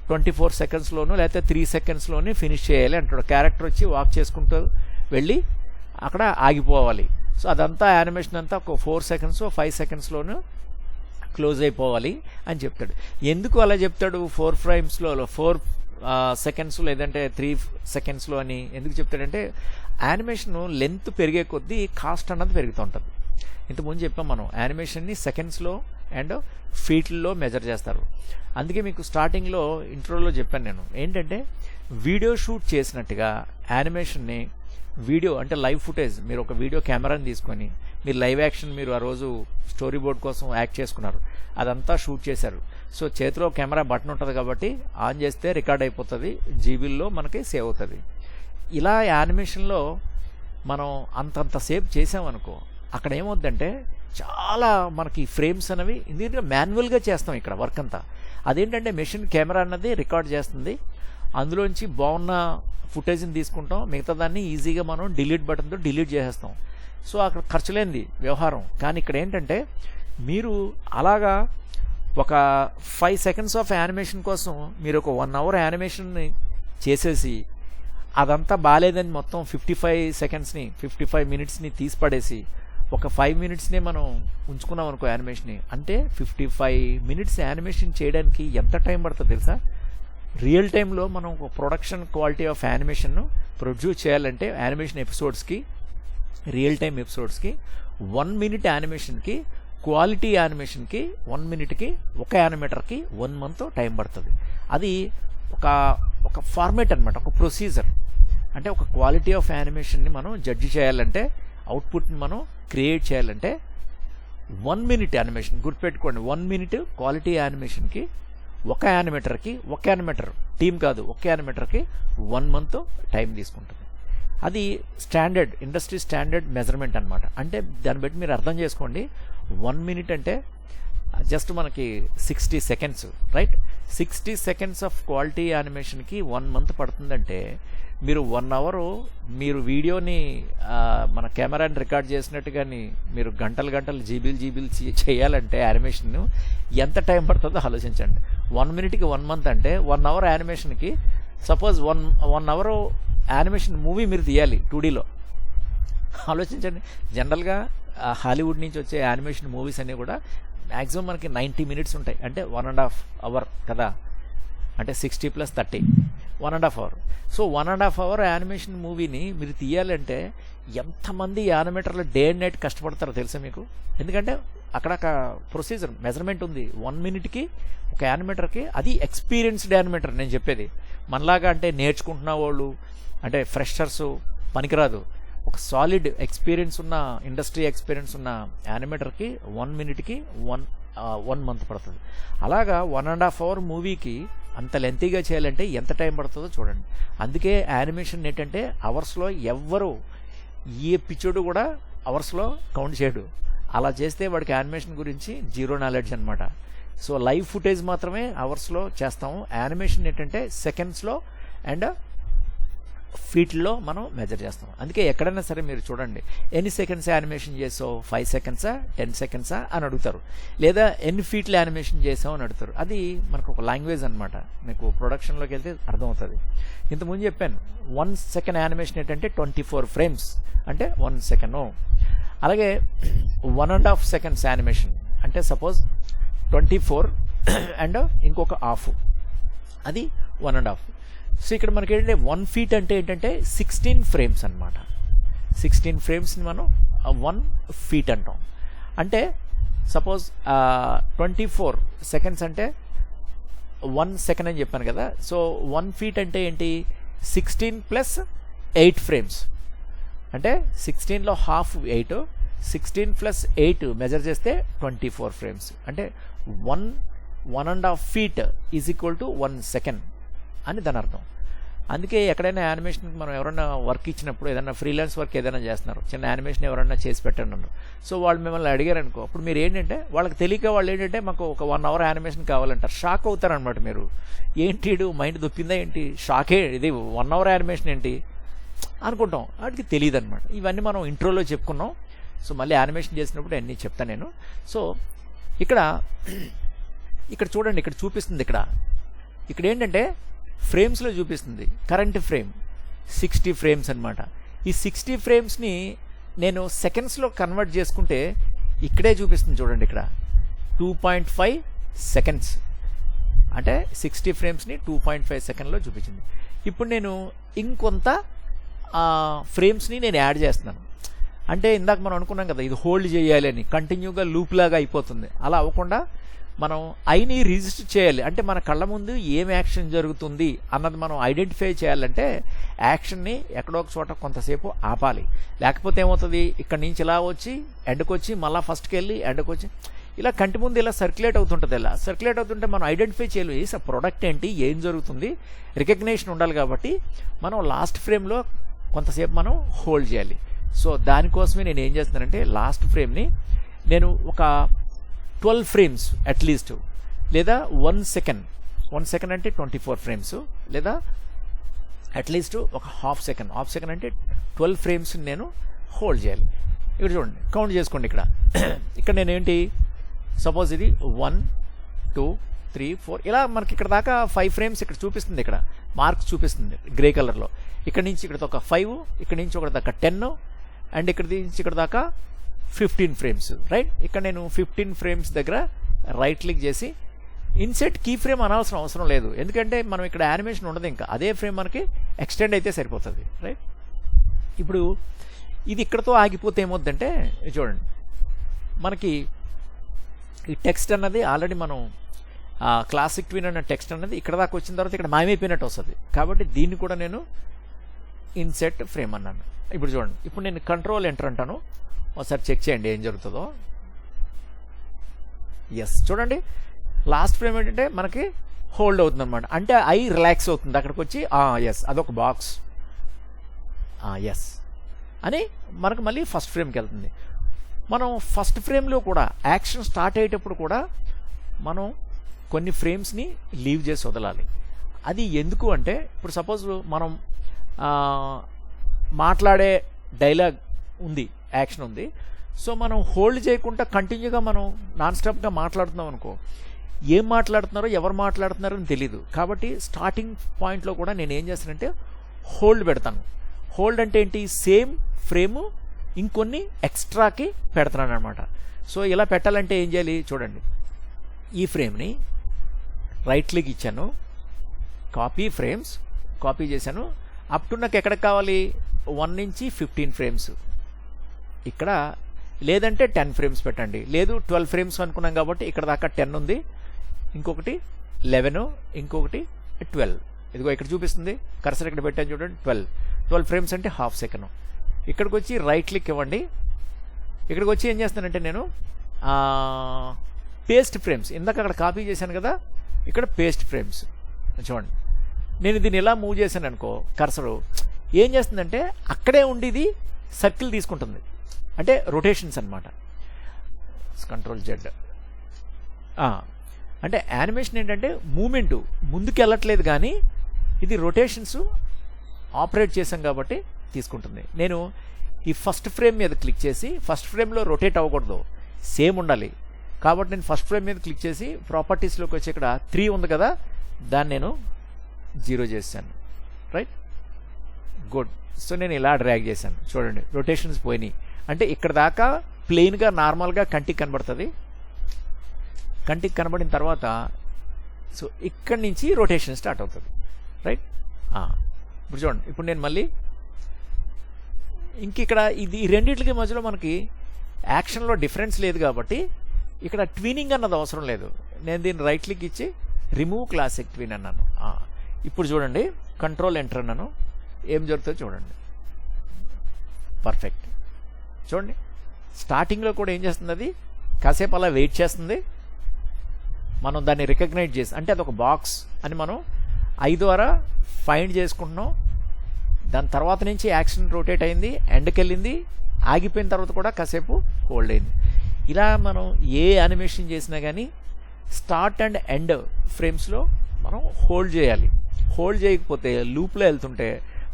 24 సెకండ్స్లోనూ లేకపోతే 3 సెకండ్స్లోనే ఫినిష్ చేయాలి అంటాడు. క్యారెక్టర్ వచ్చి వాక్ చేసుకుంటూ వెళ్ళి అక్కడ ఆగిపోవాలి. సో అదంతా యానిమేషన్ అంతా ఒక 4 సెకండ్స్ 5 సెకండ్స్లోనూ క్లోజ్ అయిపోవాలి అని చెప్తాడు. ఎందుకు అలా చెప్తాడు 4 ఫ్రేమ్స్లో 4 సెకండ్స్ లేదంటే 3 సెకండ్స్లో అని ఎందుకు చెప్తాడంటే యానిమేషన్ లెంత్ పెరిగే కొద్దీ కాస్ట్ అన్నది పెరుగుతూ ఉంటుంది. ఇంతకుముందు చెప్పాం మనం యానిమేషన్ని సెకండ్స్లో అండ్ ఫీట్లో మెజర్ చేస్తారు. అందుకే మీకు స్టార్టింగ్లో ఇంట్రోలో చెప్పాను నేను ఏంటంటే వీడియో షూట్ చేసినట్టుగా యానిమేషన్ని వీడియో అంటే లైవ్ ఫుటేజ్, మీరు ఒక వీడియో కెమెరాని తీసుకొని మీరు లైవ్ యాక్షన్ మీరు ఆ రోజు స్టోరీ బోర్డ్ కోసం యాక్ట్ చేసుకున్నారు, అదంతా షూట్ చేశారు. సో చేతిలో కెమెరా బటన్ ఉంటుంది కాబట్టి ఆన్ చేస్తే రికార్డ్ అయిపోతుంది, జీబీల్లో మనకి సేవ్ అవుతుంది. ఇలా యానిమేషన్లో మనం అంతంతసేపు చేసామనుకో అక్కడ ఏమవుద్దంటే చాలా మనకి ఫ్రేమ్స్ అనేవి ఎందుకంటే మాన్యువల్గా చేస్తాం ఇక్కడ వర్క్ అంతా. అదేంటంటే మెషిన్ కెమెరా అన్నది రికార్డ్ చేస్తుంది, అందులోంచి బాగున్న ఫుటేజ్ని తీసుకుంటాం, మిగతా దాన్ని ఈజీగా మనం డిలీట్ బటన్తో డిలీట్ చేసేస్తాం. సో అక్కడ ఖర్చు లేనిది వ్యవహారం. కానీ ఇక్కడ ఏంటంటే మీరు అలాగా ఒక 5 సెకండ్స్ ఆఫ్ యానిమేషన్ కోసం మీరు ఒక 1 అవర్ యానిమేషన్ని చేసేసి అదంతా బాగాలేదని మొత్తం 55 సెకండ్స్ని 55 మినిట్స్ని తీసి పడేసి ఒక 5 మినిట్స్నే మనం ఉంచుకున్నాం అనుకో యానిమేషన్ని, అంటే 55 మినిట్స్ యానిమేషన్ చేయడానికి ఎంత టైం పడుతుంది తెలుసా? రియల్ టైంలో మనం ఒక ప్రొడక్షన్ క్వాలిటీ ఆఫ్ యానిమేషన్ను ప్రొడ్యూస్ చేయాలంటే యానిమేషన్ ఎపిసోడ్స్కి రియల్ టైం ఎపిసోడ్స్కి 1 మినిట్ యానిమేషన్కి క్వాలిటీ యానిమేషన్కి 1 మినిట్కి ఒక యానిమేటర్కి 1 మంత్ టైం పడుతుంది. అది ఒక ఫార్మేట్ అనమాట, ఒక ప్రొసీజర్. అంటే ఒక క్వాలిటీ ఆఫ్ యానిమేషన్ని మనం జడ్జి చేయాలంటే అవుట్పుట్ని మనం క్రియేట్ చేయాలంటే 1 మినిట్ యానిమేషన్ గుర్తుపెట్టుకోండి, 1 మినిట్ క్వాలిటీ యానిమేషన్కి ఒక యానిమేటర్ టీం కాదు, ఒక యానిమేటర్కి 1 మంత్ టైం తీసుకుంటుంది. అది స్టాండర్డ్ ఇండస్ట్రీ స్టాండర్డ్ మెజర్మెంట్ అనమాట. అంటే దాన్ని బట్టి మీరు అర్థం చేసుకోండి, 1 మినిట్ అంటే జస్ట్ మనకి 60 seconds, right? 60 seconds of quality యానిమేషన్కి 1 మంత్ పడుతుందంటే మీరు 1 అవరు మీరు వీడియోని మన కెమెరాని రికార్డ్ చేసినట్టు కానీ మీరు గంటలు గంటలు జీబీలు చేయాలంటే యానిమేషన్ ఎంత టైం పడుతుందో ఆలోచించండి. 1 మినిట్కి 1 మంత్ అంటే 1 అవర్ యానిమేషన్కి సపోజ్ 1 అవర్ యానిమేషన్ మూవీ మీరు తీయాలి 2Dలో. ఆలోచించండి. జనరల్గా హాలీవుడ్ నుంచి వచ్చే యానిమేషన్ మూవీస్ అన్నీ కూడా మ్యాక్సిమం మనకి 90 మినిట్స్ ఉంటాయి, అంటే 1.5 అవర్ కదా, అంటే 60 + 30 1.5 అవర్. సో 1.5 అవర్ యానిమేషన్ మూవీని మీరు తీయాలంటే ఎంతమంది యానిమేటర్లు డే అండ్ నైట్ కష్టపడతారో తెలుసా మీకు? ఎందుకంటే అక్కడ ఒక ప్రొసీజర్ మెజర్మెంట్ ఉంది 1 మినిట్కి ఒక యానిమేటర్కి. అది ఎక్స్పీరియన్స్డ్ యానిమేటర్ నేను చెప్పేది. మనలాగా అంటే నేర్చుకుంటున్న వాళ్ళు అంటే ఫ్రెషర్స్ పనికిరాదు. ఒక సాలిడ్ ఎక్స్పీరియన్స్ ఉన్న ఇండస్ట్రీ ఎక్స్పీరియన్స్ ఉన్న యానిమేటర్కి 1 మినిట్కి 1 మంత్ పడుతుంది. అలాగా 1.5 అవర్ మూవీకి అంత లెంతీగా చేయాలంటే ఎంత టైం పడుతుందో చూడండి. అందుకే యానిమేషన్ ఏంటంటే అవర్స్లో ఎవ్వరు ఏ పిచ్చోడు కూడా అవర్స్లో కౌంట్ చేయడు. అలా చేస్తే వాడికి యానిమేషన్ గురించి జీరో నాలెడ్జ్ అనమాట. సో లైవ్ ఫుటేజ్ మాత్రమే అవర్స్లో చేస్తాము. యానిమేషన్ ఏంటంటే సెకండ్స్లో అండ్ ఫీట్లో మనం మెజర్ చేస్తాం. అందుకే ఎక్కడైనా సరే మీరు చూడండి, ఎన్ని సెకండ్స్ యానిమేషన్ చేసావు, 5 సెకండ్సా 10 సెకండ్సా అని అడుగుతారు, లేదా ఎన్ని ఫీట్లు యానిమేషన్ చేసావు అని అడుగుతారు. అది మనకు ఒక లాంగ్వేజ్ అనమాట. మీకు ప్రొడక్షన్లోకి వెళ్తే అర్థమవుతుంది. ఇంతకుముందు చెప్పాను 1 సెకండ్ యానిమేషన్ ఏంటంటే 24 ఫ్రేమ్స్ అంటే 1 సెకండ్. అలాగే 1.5 సెకండ్స్ యానిమేషన్ అంటే సపోజ్ 24 అండ్ ఇంకొక హాఫ్, అది 1.5. సో ఇక్కడ మనకి ఏంటంటే 1 ఫీట్ అంటే ఏంటంటే 16 ఫ్రేమ్స్ అనమాట. 16 ఫ్రేమ్స్ని మనం 1 ఫీట్ అంటాం. అంటే సపోజ్ 24 సెకండ్స్ అంటే 1 సెకండ్ అని చెప్పాను కదా. సో 1 ఫీట్ అంటే ఏంటి, 16 + 8 ఫ్రేమ్స్. అంటే 16లో హాఫ్ 8, 16 + 8 మెజర్ చేస్తే 24 ఫ్రేమ్స్. అంటే 1.5 feet is equal to 1 second అని దాని అర్థం. అందుకే ఎక్కడైనా యానిమేషన్కి మనం ఎవరైనా వర్క్ ఇచ్చినప్పుడు, ఏదైనా ఫ్రీలాన్స్ వర్క్ ఏదైనా చేస్తున్నారు, చిన్న యానిమేషన్ ఎవరైనా చేసి పెట్టండి అన్నారు. సో వాళ్ళు మిమ్మల్ని అడిగారు అనుకో, అప్పుడు మీరు ఏంటంటే వాళ్ళకి తెలియక వాళ్ళు ఏంటంటే మాకు ఒక 1 అవర్ యానిమేషన్ కావాలంటారు. షాక్ అవుతారనమాట. మీరు ఏంటి మైండ్ దొప్పిందా ఏంటి, షాకే, ఇది 1 అవర్ యానిమేషన్ ఏంటి అనుకుంటాం. వాటికి తెలియదు అనమాట. ఇవన్నీ మనం ఇంట్రోలో చెప్పుకున్నాం. సో మళ్ళీ యానిమేషన్ చేసినప్పుడు అన్నీ చెప్తాను నేను. సో ఇక్కడ చూడండి, ఇక్కడ చూపిస్తుంది, ఇక్కడ ఏంటంటే ఫ్రేమ్స్లో చూపిస్తుంది. కరెంట్ ఫ్రేమ్ 60 ఫ్రేమ్స్ అనమాట. ఈ 60 ఫ్రేమ్స్ని నేను సెకండ్స్లో కన్వర్ట్ చేసుకుంటే ఇక్కడే చూపిస్తుంది చూడండి. ఇక్కడ 2.5 సెకండ్స్ అంటే 60 ఫ్రేమ్స్ని 2.5 సెకండ్లో చూపించింది. ఇప్పుడు నేను ఇంకొంత ఫ్రేమ్స్ని నేను యాడ్ చేస్తున్నాను. అంటే ఇందాక మనం అనుకున్నాం కదా, ఇది హోల్డ్ చేయాలి అని, కంటిన్యూగా లూప్ లాగా అయిపోతుంది. అలా అవ్వకుండా మనం ఐని రిజిస్టర్ చేయాలి. అంటే మన కళ్ళ ముందు ఏం యాక్షన్ జరుగుతుంది అన్నది మనం ఐడెంటిఫై చేయాలంటే యాక్షన్ని ఎక్కడో ఒక చోట కొంతసేపు ఆపాలి. లేకపోతే ఏమవుతుంది, ఇక్కడి నుంచి ఇలా వచ్చి ఎండ్కి వచ్చి మళ్ళీ ఫస్ట్కి వెళ్ళి ఎండ్కి వచ్చి ఇలా కంటి ముందు ఇలా సర్క్యులేట్ అవుతుంటుంది. ఇలా సర్క్యులేట్ అవుతుంటే మనం ఐడెంటిఫై చేయలేము ఈ ప్రోడక్ట్ ఏంటి, ఏం జరుగుతుంది, రికగ్నేషన్ ఉండాలి. కాబట్టి మనం లాస్ట్ ఫ్రేమ్లో కొంతసేపు మనం హోల్డ్ చేయాలి. సో దానికోసమే నేను ఏం చేస్తున్నానంటే లాస్ట్ ఫ్రేమ్ని నేను ఒక 12 ఫ్రేమ్స్ అట్లీస్ట్, లేదా 1 సెకండ్. 1 సెకండ్ అంటే 24 ఫ్రేమ్స్, లేదా అట్లీస్ట్ ఒక హాఫ్ సెకండ్ అంటే 12 ఫ్రేమ్స్ నేను హోల్డ్ చేయాలి. ఇక్కడ చూడండి, కౌంట్ చేసుకోండి. ఇక్కడ నేను ఏంటి, సపోజ్ ఇది 1 2 3 4 ఇలా మనకి ఇక్కడ దాకా 5 ఫ్రేమ్స్ ఇక్కడ చూపిస్తుంది. ఇక్కడ మార్క్స్ చూపిస్తుంది గ్రే కలర్లో. ఇక్కడ నుంచి ఇక్కడ దాకా 5, ఇక్కడ నుంచి ఒక దాకా 10, అండ్ ఇక్కడ నుంచి ఇక్కడ దాకా 15 ఫ్రేమ్స్. రైట్, ఇక్కడ నేను 15 ఫ్రేమ్స్ దగ్గర రైట్ క్లిక్ చేసి ఇన్సెట్ కీ ఫ్రేమ్ అవసరం లేదు. ఎందుకంటే మనం ఇక్కడ యానిమేషన్ ఉండదు, ఇంకా అదే ఫ్రేమ్ మనకి ఎక్స్టెండ్ అయితే సరిపోతుంది. రైట్, ఇప్పుడు ఇది ఇక్కడతో ఆగిపోతే ఏమవుద్దంటే చూడండి, మనకి ఈ టెక్స్ట్ అన్నది ఆల్రెడీ మనం క్లాసిక్ ట్విన్ అన్న టెక్స్ట్ అన్నది ఇక్కడ దాకా వచ్చిన తర్వాత ఇక్కడ మాయమైపోయినట్టు వస్తుంది. కాబట్టి దీన్ని కూడా నేను ఇన్సెట్ ఫ్రేమ్ అన్నాను. ఇప్పుడు చూడండి, ఇప్పుడు నేను కంట్రోల్ ఎంటర్ అంటాను. ఒకసారి చెక్ చేయండి ఏం జరుగుతుందో. ఎస్, చూడండి లాస్ట్ ఫ్రేమ్ ఏంటంటే మనకి హోల్డ్ అవుతుంది అనమాట. అంటే ఐ రిలాక్స్ అవుతుంది. అక్కడికి వచ్చి ఎస్ అదొక బాక్స్, ఎస్ అని మనకు మళ్ళీ ఫస్ట్ ఫ్రేమ్కి వెళ్తుంది. మనం ఫస్ట్ ఫ్రేమ్లో కూడా యాక్షన్ స్టార్ట్ అయ్యేటప్పుడు కూడా మనం కొన్ని ఫ్రేమ్స్ని లీవ్ చేసి వదలాలి. అది ఎందుకు అంటే, ఇప్పుడు సపోజ్ మనం మాట్లాడే డైలాగ్ ఉంది, యాక్షన్ ఉంది. సో మనం హోల్డ్ చేయకుండా కంటిన్యూగా మనం నాన్ స్టాప్గా మాట్లాడుతున్నాం అనుకో, ఏం మాట్లాడుతున్నారో ఎవరు మాట్లాడుతున్నారో అని తెలీదు. కాబట్టి స్టార్టింగ్ పాయింట్లో కూడా నేను ఏం చేస్తానంటే హోల్డ్ పెడతాను. హోల్డ్ అంటే ఏంటి, సేమ్ ఫ్రేము ఇంకొన్ని ఎక్స్ట్రాకి పెడతాను అనమాట. సో ఇలా పెట్టాలంటే ఏం చేయాలి చూడండి, ఈ ఫ్రేమ్ని రైట్ క్లిక్ ఇచ్చాను, కాపీ ఫ్రేమ్స్ కాపీ చేశాను. అప్ టు నాకు ఎక్కడికి కావాలి, 1 నుంచి 15 ఫ్రేమ్స్ ఇక్కడ, లేదంటే 10 ఫ్రేమ్స్ పెట్టండి. లేదు 12 ఫ్రేమ్స్ అనుకున్నాం కాబట్టి ఇక్కడ దాకా 10 ఉంది, ఇంకొకటి 11, ఇంకొకటి 12. ఇదిగో ఇక్కడ చూపిస్తుంది, కర్సర్ ఇక్కడ పెట్టాను చూడండి, 12 ఫ్రేమ్స్ అంటే హాఫ్ సెకండ్. ఇక్కడికి వచ్చి రైట్ క్లిక్ ఇవ్వండి. ఇక్కడికి వచ్చి ఏం చేస్తానంటే నేను పేస్ట్ ఫ్రేమ్స్, ఇందాక అక్కడ కాపీ చేశాను కదా, ఇక్కడ పేస్ట్ ఫ్రేమ్స్ చూడండి. నేను దీన్ని ఇలా మూవ్ చేశాను అనుకో, కర్సరు ఏం చేస్తుందంటే అక్కడే ఉండేది సర్కిల్ తీసుకుంటుంది, అంటే రొటేషన్స్ అనమాట. Control Z. అంటే యానిమేషన్ ఏంటంటే మూమెంటు ముందుకు వెళ్ళట్లేదు, కానీ ఇది రొటేషన్స్ ఆపరేట్ చేశాం కాబట్టి తీసుకుంటుంది. నేను ఈ ఫస్ట్ ఫ్రేమ్ మీద క్లిక్ చేసి, ఫస్ట్ ఫ్రేమ్లో రొటేట్ అవ్వకూడదు, సేమ్ ఉండాలి. కాబట్టి నేను ఫస్ట్ ఫ్రేమ్ మీద క్లిక్ చేసి ప్రాపర్టీస్లోకి వచ్చి ఇక్కడ 3 ఉంది కదా, దాన్ని నేను 0 చేశాను. Right, good. సో నేను ఇలా డ్రాగ్ చేశాను చూడండి, రొటేషన్స్ పోయినాయి. అంటే ఇక్కడ దాకా ప్లెయిన్గా నార్మల్గా కంటికి కనబడుతుంది. కంటికి కనబడిన తర్వాత సో ఇక్కడి నుంచి రొటేషన్ స్టార్ట్ అవుతుంది. రైట్, ఇప్పుడు చూడండి, ఇప్పుడు నేను మళ్ళీ ఇక్కడ ఇది ఈ రెండింటికి మధ్యలో మనకి యాక్షన్లో డిఫరెన్స్ లేదు కాబట్టి ఇక్కడ ట్వినింగ్ అన్నది అవసరం లేదు. నేను దీన్ని రైట్ క్లిక్ ఇచ్చి రిమూవ్ క్లాసిక్ ట్విన్ అన్నాను. ఇప్పుడు చూడండి, కంట్రోల్ ఎంటర్ అన్నాను, ఏం జరుగుతుందో చూడండి. పర్ఫెక్ట్. చూడండి, స్టార్టింగ్లో కూడా ఏం చేస్తుంది, అది కాసేపు అలా వెయిట్ చేస్తుంది. మనం దాన్ని రికగ్నైజ్ చేసి, అంటే అదొక బాక్స్ అని మనం ఐ ద్వారా ఫైండ్ చేసుకుంటున్నాం. దాని తర్వాత నుంచి యాక్షన్ రొటేట్ అయింది, ఎండ్కి వెళ్ళింది, ఆగిపోయిన తర్వాత కూడా కాసేపు హోల్డ్ అయింది. ఇలా మనం ఏ యానిమేషన్ చేసినా కానీ స్టార్ట్ అండ్ ఎండ్ ఫ్రేమ్స్లో మనం హోల్డ్ చేయాలి. హోల్డ్ చేయకపోతే లూప్లో వెళ్తుంటే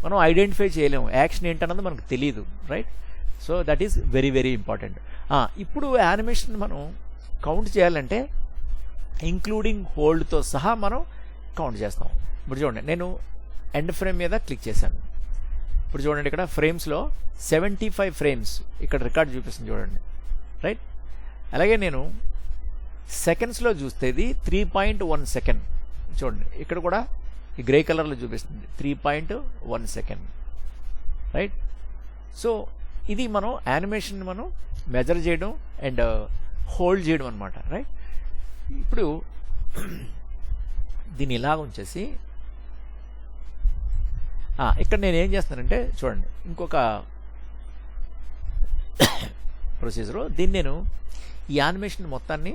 మనం ఐడెంటిఫై చేయలేము, యాక్షన్ ఏంటన్నది మనకు తెలియదు. Right, so that is very very important. ఇప్పుడు యానిమేషన్ మనం కౌంట్ చేయాలంటే ఇంక్లూడింగ్ హోల్డ్తో సహా మనం కౌంట్ చేస్తాం. ఇప్పుడు చూడండి, నేను ఎండ్ ఫ్రేమ్ మీద క్లిక్ చేశాను. ఇప్పుడు చూడండి, ఇక్కడ ఫ్రేమ్స్లో 75 ఫ్రేమ్స్ ఇక్కడ రికార్డ్ చూపిస్తుంది చూడండి. రైట్, అలాగే నేను సెకండ్స్లో చూస్తే ఇది 3.1 సెకండ్. చూడండి, ఇక్కడ కూడా ఈ గ్రే కలర్లో చూపిస్తుంది 3.1 సెకండ్. రైట్, సో ఇది మనం యానిమేషన్ మనం మెజర్ చేయడం అండ్ హోల్డ్ చేయడం అనమాట. రైట్, ఇప్పుడు దీన్ని ఇలా ఉంచేసి ఇక్కడ నేను ఏం చేస్తానంటే చూడండి, ఇంకొక ప్రొసీజరు, దీన్ని నేను ఈ యానిమేషన్ మొత్తాన్ని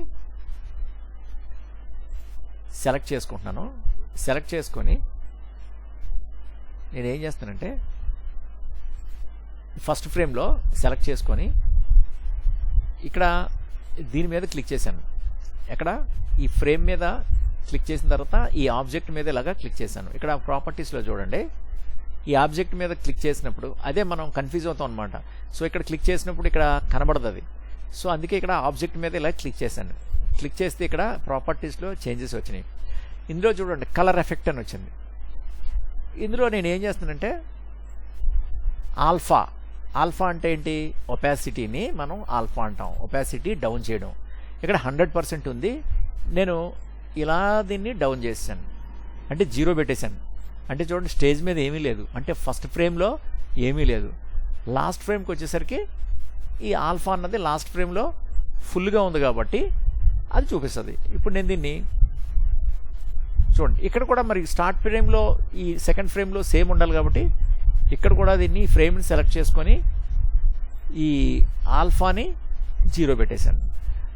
సెలెక్ట్ చేసుకుంటున్నాను. సెలెక్ట్ చేసుకొని నేను ఏం చేస్తానంటే ఫస్ట్ ఫ్రేమ్లో సెలెక్ట్ చేసుకొని ఇక్కడ దీని మీద క్లిక్ చేశాను. ఎక్కడ ఈ ఫ్రేమ్ మీద క్లిక్ చేసిన తర్వాత ఈ ఆబ్జెక్ట్ మీద ఇలాగా క్లిక్ చేశాను. ఇక్కడ ప్రాపర్టీస్లో చూడండి, ఈ ఆబ్జెక్ట్ మీద క్లిక్ చేసినప్పుడు అదే మనం కన్ఫ్యూజ్ అవుతాం అనమాట. సో ఇక్కడ క్లిక్ చేసినప్పుడు ఇక్కడ కనబడదు అది. సో అందుకే ఇక్కడ ఆబ్జెక్ట్ మీద ఇలా క్లిక్ చేశాను. క్లిక్ చేస్తే ఇక్కడ ప్రాపర్టీస్లో చేంజెస్ వచ్చినాయి. ఇందులో చూడండి, కలర్ ఎఫెక్ట్ అని వచ్చింది. ఇందులో నేను ఏం చేస్తానంటే ఆల్ఫా అంటే ఏంటి, ఒపాసిటీని మనం ఆల్ఫా అంటాం, ఒపాసిటీ డౌన్ చేయడం. ఇక్కడ 100% ఉంది, నేను ఇలా దీన్ని డౌన్ చేశాను, అంటే 0 పెట్టేశాను. అంటే చూడండి, స్టేజ్ మీద ఏమీ లేదు, అంటే ఫస్ట్ ఫ్రేమ్లో ఏమీ లేదు. లాస్ట్ ఫ్రేమ్కి వచ్చేసరికి ఈ ఆల్ఫా అన్నది లాస్ట్ ఫ్రేమ్లో ఫుల్గా ఉంది కాబట్టి అది చూపిస్తుంది. ఇప్పుడు నేను దీన్ని చూడండి, ఇక్కడ కూడా మరి స్టార్ట్ ఫ్రేమ్లో ఈ సెకండ్ ఫ్రేమ్లో సేమ్ ఉండాలి కాబట్టి ఇక్కడ కూడా దీన్ని ఫ్రేమ్ని సెలెక్ట్ చేసుకొని ఈ ఆల్ఫాని 0 పెట్టేశాను.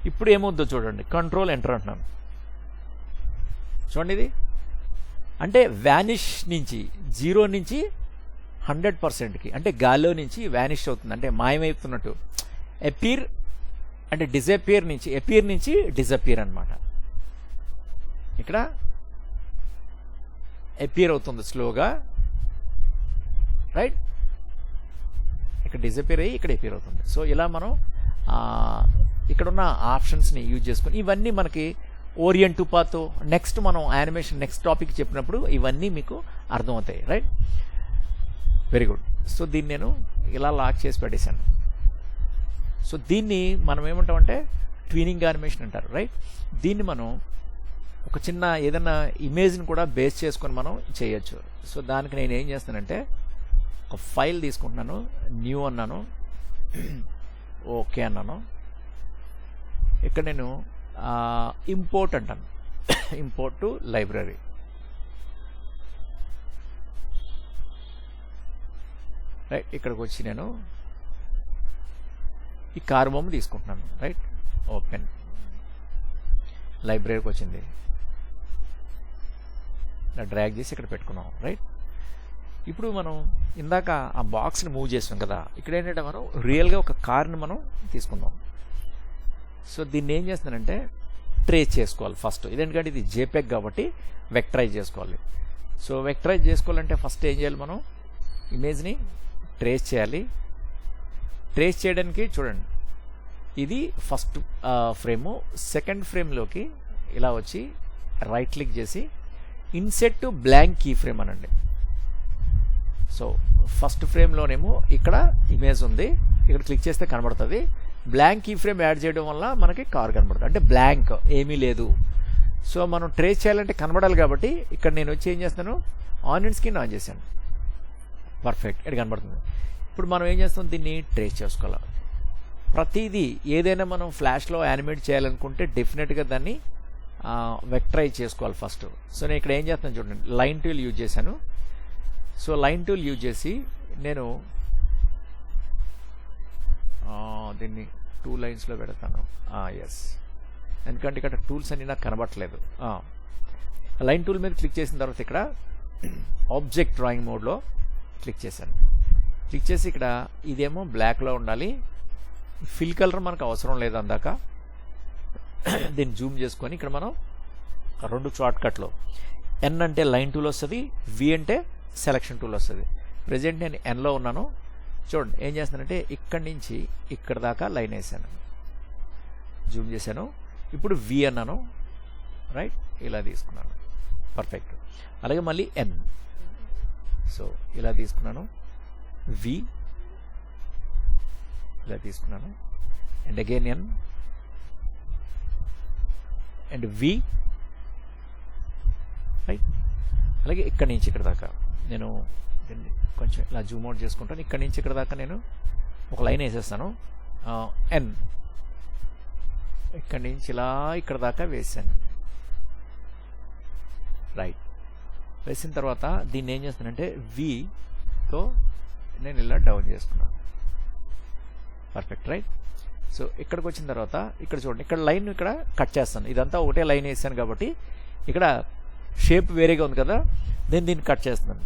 ఇప్పుడు ఏమవుద్దో చూడండి, కంట్రోల్ ఎంటర్ అంటున్నాను. చూడండి, ఇది అంటే వ్యానిష్ నుంచి 0 నుంచి 100%కి, అంటే గాల్లో నుంచి వ్యానిష్ అవుతుంది, అంటే మాయమైపుతున్నట్టు. అపీర్ అంటే డిజపియర్ నుంచి, అపీర్ నుంచి డిజపియర్ అనమాట. ఇక్కడ అపీర్ అవుతుంది స్లోగా, రైట్, ఇక్కడ డిసపియర్ అయ్యి ఇక్కడ అపియర్ అవుతుంది. సో ఇలా మనం ఇక్కడున్న ఆప్షన్స్ని యూజ్ చేసుకుని ఇవన్నీ మనకి ఓరియంట్ టు పాత్ నెక్స్ట్ మనం యానిమేషన్ నెక్స్ట్ టాపిక్ చెప్పినప్పుడు ఇవన్నీ మీకు అర్థమవుతాయి. Right, very good. సో దీన్ని నేను ఇలా లాక్ చేసి పెట్టేశాను. సో దీన్ని మనం ఏమంటామంటే ట్వినింగ్ యానిమేషన్ అంటారు. రైట్, దీన్ని మనం ఒక చిన్న ఏదైనా ఇమేజ్ని కూడా బేస్ చేసుకొని మనం చేయొచ్చు. సో దానికి నేను ఏం చేస్తానంటే ఒక ఫైల్ తీసుకుంటున్నాను, న్యూ అన్నాను, ఓకే అన్నాను. ఇక్కడ నేను ఇంపోర్ట్ అంటాను, ఇంపోర్ట్ టు లైబ్రరీ. రైట్, ఇక్కడికి వచ్చి నేను ఈ కారు బొమ్మ తీసుకుంటున్నాను. రైట్, ఓపెన్, లైబ్రరీకి వచ్చింది, ఇలా డ్రాగ్ చేసి ఇక్కడ పెట్టుకున్నాం. రైట్, ఇప్పుడు మనం ఇందాక ఆ బాక్స్ని మూవ్ చేసాం కదా, ఇక్కడ ఏంటంటే మనం రియల్గా ఒక కార్ని మనం తీసుకుందాం. సో దీన్ని ఏం చేస్తున్నానంటే ట్రేస్ చేసుకోవాలి ఫస్ట్. ఇదేంటంటే ఇది జేపెగ్ కాబట్టి వెక్టరైజ్ చేసుకోవాలి. సో వెక్టరైజ్ చేసుకోవాలంటే ఫస్ట్ ఏం చేయాలి, మనం ఇమేజ్ని ట్రేస్ చేయాలి. ట్రేస్ చేయడానికి చూడండి, ఇది ఫస్ట్ ఫ్రేము. సెకండ్ ఫ్రేమ్లోకి ఇలా వచ్చి రైట్ క్లిక్ చేసి insert to blank key frame అనండి. సో ఫస్ట్ ఫ్రేమ్లోనేమో ఇక్కడ ఇమేజ్ ఉంది, ఇక్కడ క్లిక్ చేస్తే కనబడుతుంది. బ్లాంక్ కీ ఫ్రేమ్ యాడ్ చేయడం వల్ల మనకి కార్ కనబడుతుంది, అంటే బ్లాంక్ ఏమీ లేదు. సో మనం ట్రేస్ చేయాలంటే కనబడాలి కాబట్టి ఇక్కడ నేను వచ్చి ఏం చేస్తాను, ఆనియన్ స్కిన్ ఆన్ చేశాను. పర్ఫెక్ట్, ఇక్కడ కనబడుతుంది. ఇప్పుడు మనం ఏం చేస్తాం, దీన్ని ట్రేస్ చేసుకోవాలి. ప్రతిదీ ఏదైనా మనం ఫ్లాష్లో యానిమేట్ చేయాలనుకుంటే డెఫినెట్గా దాన్ని వెక్టరైజ్ చేసుకోవాలి ఫస్ట్. సో నేను ఇక్కడ ఏం చేస్తాను చూడండి, లైన్ టూల్ యూజ్ చేశాను. సో లైన్ టూల్ యూజ్ చేసి నేను దీన్ని 2 లైన్స్లో పెడతాను. ఎస్, ఎందుకంటే ఇక్కడ టూల్స్ అన్ని నాకు కనబట్టలేదు. లైన్ టూల్ మీద క్లిక్ చేసిన తర్వాత ఇక్కడ ఆబ్జెక్ట్ డ్రాయింగ్ మోడ్లో క్లిక్ చేశాను. క్లిక్ చేసి ఇక్కడ ఇదేమో బ్లాక్లో ఉండాలి, ఫిల్ కలర్ మనకు అవసరం లేదు అందాక. దీన్ని జూమ్ చేసుకొని ఇక్కడ మనం 2 షార్ట్ కట్లో ఎన్ అంటే లైన్ టూల్ వస్తుంది, వి అంటే సెలక్షన్ టూల్ వస్తుంది. ప్రజెంట్ నేను ఎన్లో ఉన్నాను. చూడండి ఏం చేస్తానంటే ఇక్కడి నుంచి ఇక్కడ దాకా లైన్ వేసాను, జూమ్ చేశాను. ఇప్పుడు వి అన్నాను. రైట్, ఇలా తీసుకున్నాను. పర్ఫెక్ట్. అలాగే మళ్ళీ ఎన్, సో ఇలా తీసుకున్నాను. వి ఇలా తీసుకున్నాను, and again N and V. Right, అలాగే ఇక్కడి నుంచి ఇక్కడ దాకా నేను దీన్ని కొంచెం ఇలా జూమ్ అవుట్ చేసుకుంటాను. ఇక్కడి నుంచి ఇక్కడ దాకా నేను ఒక లైన్ వేసేస్తాను, ఎన్. ఇక్కడి నుంచి ఇలా ఇక్కడ దాకా వేసాను. రైట్, వేసిన తర్వాత దీన్ని ఏం చేస్తానంటే వితో నేను ఇలా డౌన్ చేసుకున్నాను. పర్ఫెక్ట్. రైట్, సో ఇక్కడికి వచ్చిన తర్వాత ఇక్కడ చూడండి, ఇక్కడ లైన్ ఇక్కడ కట్ చేస్తాను. ఇదంతా ఒకటే లైన్ వేసాను కాబట్టి ఇక్కడ షేప్ వేరేగా ఉంది కదా, నేను దీన్ని కట్ చేస్తున్నాను.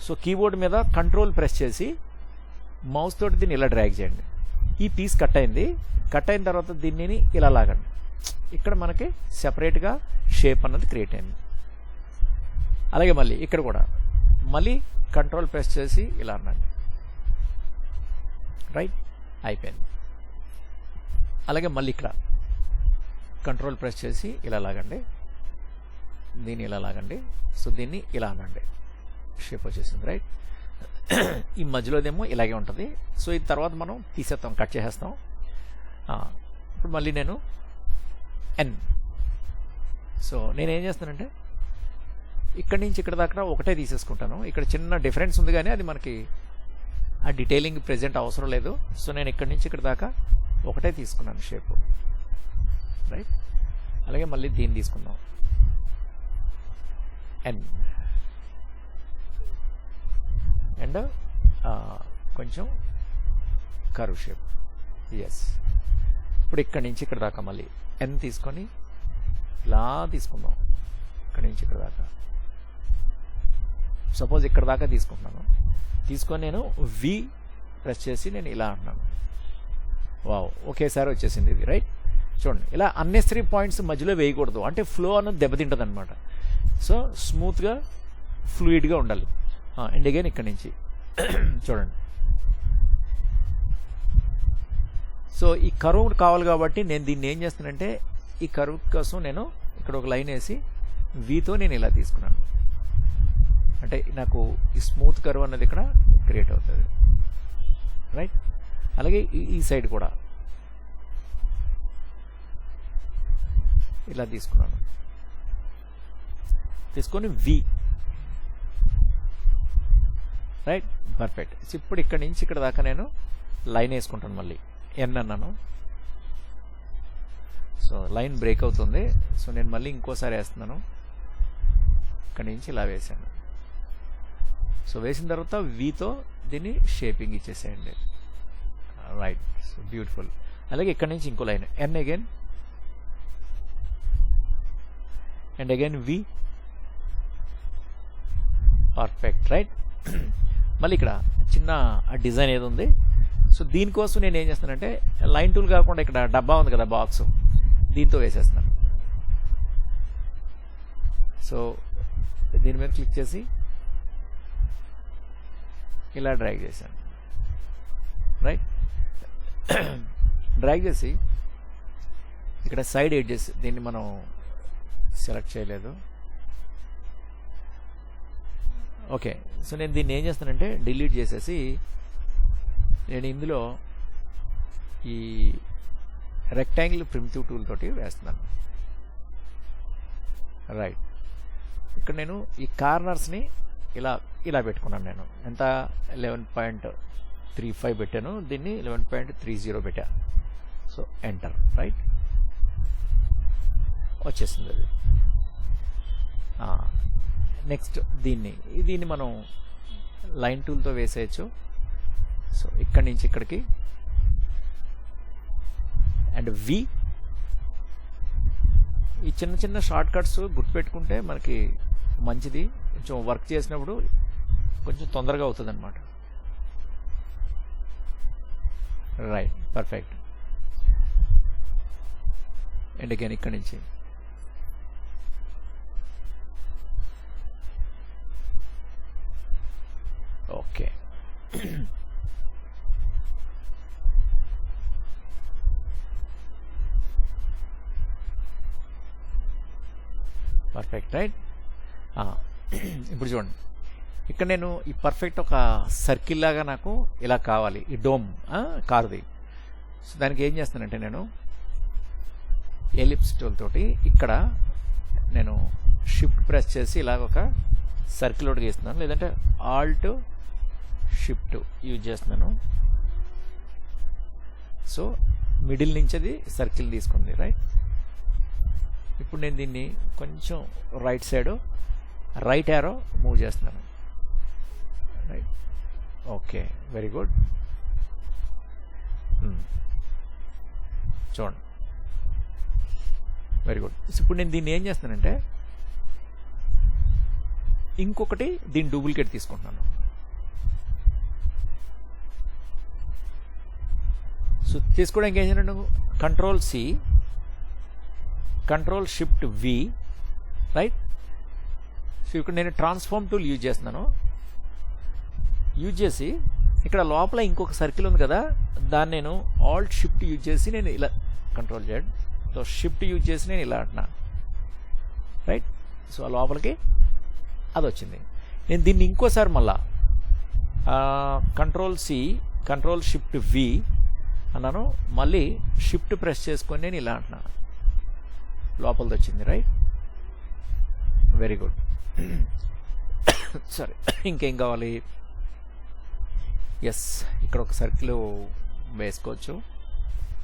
సో కీబోర్డ్ మీద కంట్రోల్ ప్రెస్ చేసి మౌస్ తోటి దీన్ని ఇలా డ్రాగ్ చేయండి. ఈ పీస్ కట్ అయింది. కట్ అయిన తర్వాత దీన్ని ఇలా లాగండి. ఇక్కడ మనకి సెపరేట్గా షేప్ అన్నది క్రియేట్ అయింది. అలాగే మళ్ళీ ఇక్కడ కూడా మళ్ళీ కంట్రోల్ ప్రెస్ చేసి ఇలా అన్నాను. రైట్, అయిపోయింది. అలాగే మళ్ళీ ఇక్కడ కంట్రోల్ ప్రెస్ చేసి ఇలా లాగండి, దీన్ని ఇలా లాగండి. సో దీన్ని ఇలా అనండి, షేప్ వచ్చేసింది. రైట్, ఈ మధ్యలోదేమో ఇలాగే ఉంటుంది. సో ఇది తర్వాత మనం తీసేస్తాం, కట్ చేసేస్తాం. ఇప్పుడు మళ్ళీ నేను ఎన్. సో నేనేం చేస్తానంటే ఇక్కడి నుంచి ఇక్కడ దాకా ఒకటే తీసేసుకుంటాను. ఇక్కడ చిన్న డిఫరెన్స్ ఉంది కానీ అది మనకి ఆ డీటెయిలింగ్ ప్రెజెంట్ అవసరం లేదు. సో నేను ఇక్కడి నుంచి ఇక్కడ దాకా ఒకటే తీసుకున్నాను షేపు. రైట్, అలాగే మళ్ళీ దీన్ని తీసుకుందాం, ఎన్. అండ్ కొంచెం కర్వ్ షేప్. ఎస్, ఇప్పుడు ఇక్కడి నుంచి ఇక్కడ దాకా మళ్ళీ ఎన్ తీసుకొని ఇలా తీసుకుందాం. ఇక్కడి నుంచి ఇక్కడ దాకా సపోజ్ ఇక్కడ దాకా తీసుకుంటున్నాను. తీసుకొని నేను వి ప్రెస్ చేసి నేను ఇలా అంటున్నాను. వావ్, ఒకేసారి వచ్చేసింది ఇది. రైట్, చూడండి ఇలా అన్నెసరీ పాయింట్స్ మధ్యలో వేయకూడదు, అంటే ఫ్లో అన్నది దెబ్బతింటుంది అనమాట. సో స్మూత్గా ఫ్లూయిడ్గా ఉండాలి. అండ్ అగైన్ ఇక్కడి నుంచి చూడండి. సో ఈ కర్వ్ కావాలి కాబట్టి నేను దీన్ని ఏం చేస్తానంటే ఈ కర్వ్ కోసం నేను ఇక్కడ ఒక లైన్ వేసి వీతో నేను ఇలా తీసుకున్నాను. అంటే నాకు ఈ స్మూత్ కర్వ్ అన్నది ఇక్కడ క్రియేట్ అవుతుంది, రైట్. అలాగే ఈ సైడ్ కూడా ఇలా తీసుకున్నాను, తీసుకొని వి, రైట్, పర్ఫెక్ట్. ఇప్పుడు ఇక్కడి నుంచి ఇక్కడ దాకా నేను లైన్ వేసుకుంటాను, మళ్ళీ ఎన్ అన్నాను. సో లైన్ బ్రేక్ అవుతుంది, సో నేను మళ్ళీ ఇంకోసారి వేస్తున్నాను. ఇక్కడి నుంచి ఇలా వేసాను. సో వేసిన తర్వాత వీతో దీన్ని షేపింగ్ ఇచ్చేసేయండి, రైట్. So beautiful. అలాగే ఇక్కడి నుంచి ఇంకో line N again and again V, perfect, right. మళ్ళీ ఇక్కడ చిన్న డిజైన్ ఏది ఉంది, సో దీనికోసం నేను ఏం చేస్తానంటే లైన్ టూల్ కాకుండా ఇక్కడ డబ్బా ఉంది కదా, బాక్స్, దీంతో వేసేస్తున్నాను. సో దీని మీద క్లిక్ చేసి ఇలా డ్రాగ్ చేశాను, రైట్. డ్రాగ్ చేసి ఇక్కడ సైడ్ ఎడ్జెస్ దీన్ని మనం సెలెక్ట్ చేయలేదు, ఓకే. సో నేను దీన్ని ఏం చేస్తానంటే డిలీట్ చేసేసి నేను ఇందులో ఈ రెక్టాంగిల్ ప్రిమిటివ్ టూల్ తోటి వేస్తున్నాను, రైట్. ఇక్కడ నేను ఈ కార్నర్స్ని ఇలా ఇలా పెట్టుకున్నాను. నేను ఎంత 11.35 పెట్టాను, దీన్ని 11.30 పెట్టా. సో ఎంటర్, రైట్, వచ్చేసింది అది. నెక్స్ట్ దీన్ని మనం లైన్ టూల్తో వేసేయచ్చు. సో ఇక్కడి నుంచి ఇక్కడికి అండ్ వి, ఈ చిన్న చిన్న షార్ట్ కట్స్ గుర్తుపెట్టుకుంటే మనకి మంచిది, కొంచెం వర్క్ చేసినప్పుడు కొంచెం తొందరగా అవుతుంది అనమాట, రైట్, పర్ఫెక్ట్. అండ్ అగైన్ ఇక్కడి నుంచి ఓకే. Perfect, right. ఇప్పుడు చూడండి, ఇక్కడ నేను ఈ పర్ఫెక్ట్ ఒక సర్కిల్ లాగా నాకు ఇలా కావాలి, ఈ డోమ్ కారుది. సో దానికి ఏం చేస్తానంటే నేను ఎలిప్స్ టూల్ తోటి ఇక్కడ నేను షిఫ్ట్ ప్రెస్ చేసి ఇలాగ ఒక సర్కిల్ ఒకటి గీస్తున్నాను, లేదంటే ఆల్ట్ షిఫ్ట్ యూజ్ చేస్తున్నాను. సో మిడిల్ నుంచి అది సర్కిల్ తీసుకుంది, రైట్. ఇప్పుడు నేను దీన్ని కొంచెం right side right arrow move చేస్తున్నాను, రైట్, ఓకే, వెరీ గుడ్. చూడండి, వెరీ గుడ్. ఇప్పుడు నేను దీన్ని ఏం చేస్తానంటే ఇంకొకటి దీన్ని డూప్లికేట్ తీసుకుంటున్నాను. సో తీసుకోవడానికి ఏం చేయాలంటే Ctrl+C, Ctrl+Shift+V, రైట్. సో ఇక్కడ నేను ట్రాన్స్ఫార్మ్ టూల్ యూజ్ చేస్తున్నాను. యూజ్ చేసి ఇక్కడ లోపల ఇంకొక సర్కిల్ ఉంది కదా, దాన్ని నేను ఆల్ట్ షిఫ్ట్ యూజ్ చేసి నేను ఇలా Ctrl+Z, సో షిఫ్ట్ యూజ్ చేసి నేను ఇలా అంటున్నా, రైట్. సో ఆ లోపలికి అది వచ్చింది. నేను దీన్ని ఇంకోసారి మళ్ళా Ctrl+C, Ctrl+Shift+V అన్నాను, మళ్ళీ షిఫ్ట్ ప్రెస్ చేసుకొని నేను ఇలా అంటున్నా, లోపలిది వచ్చింది, రైట్, వెరీ గుడ్. సరే, ఇంకేం కావాలి? ఎస్, ఇక్కడ ఒక సర్కిల్ వేసుకోవచ్చు,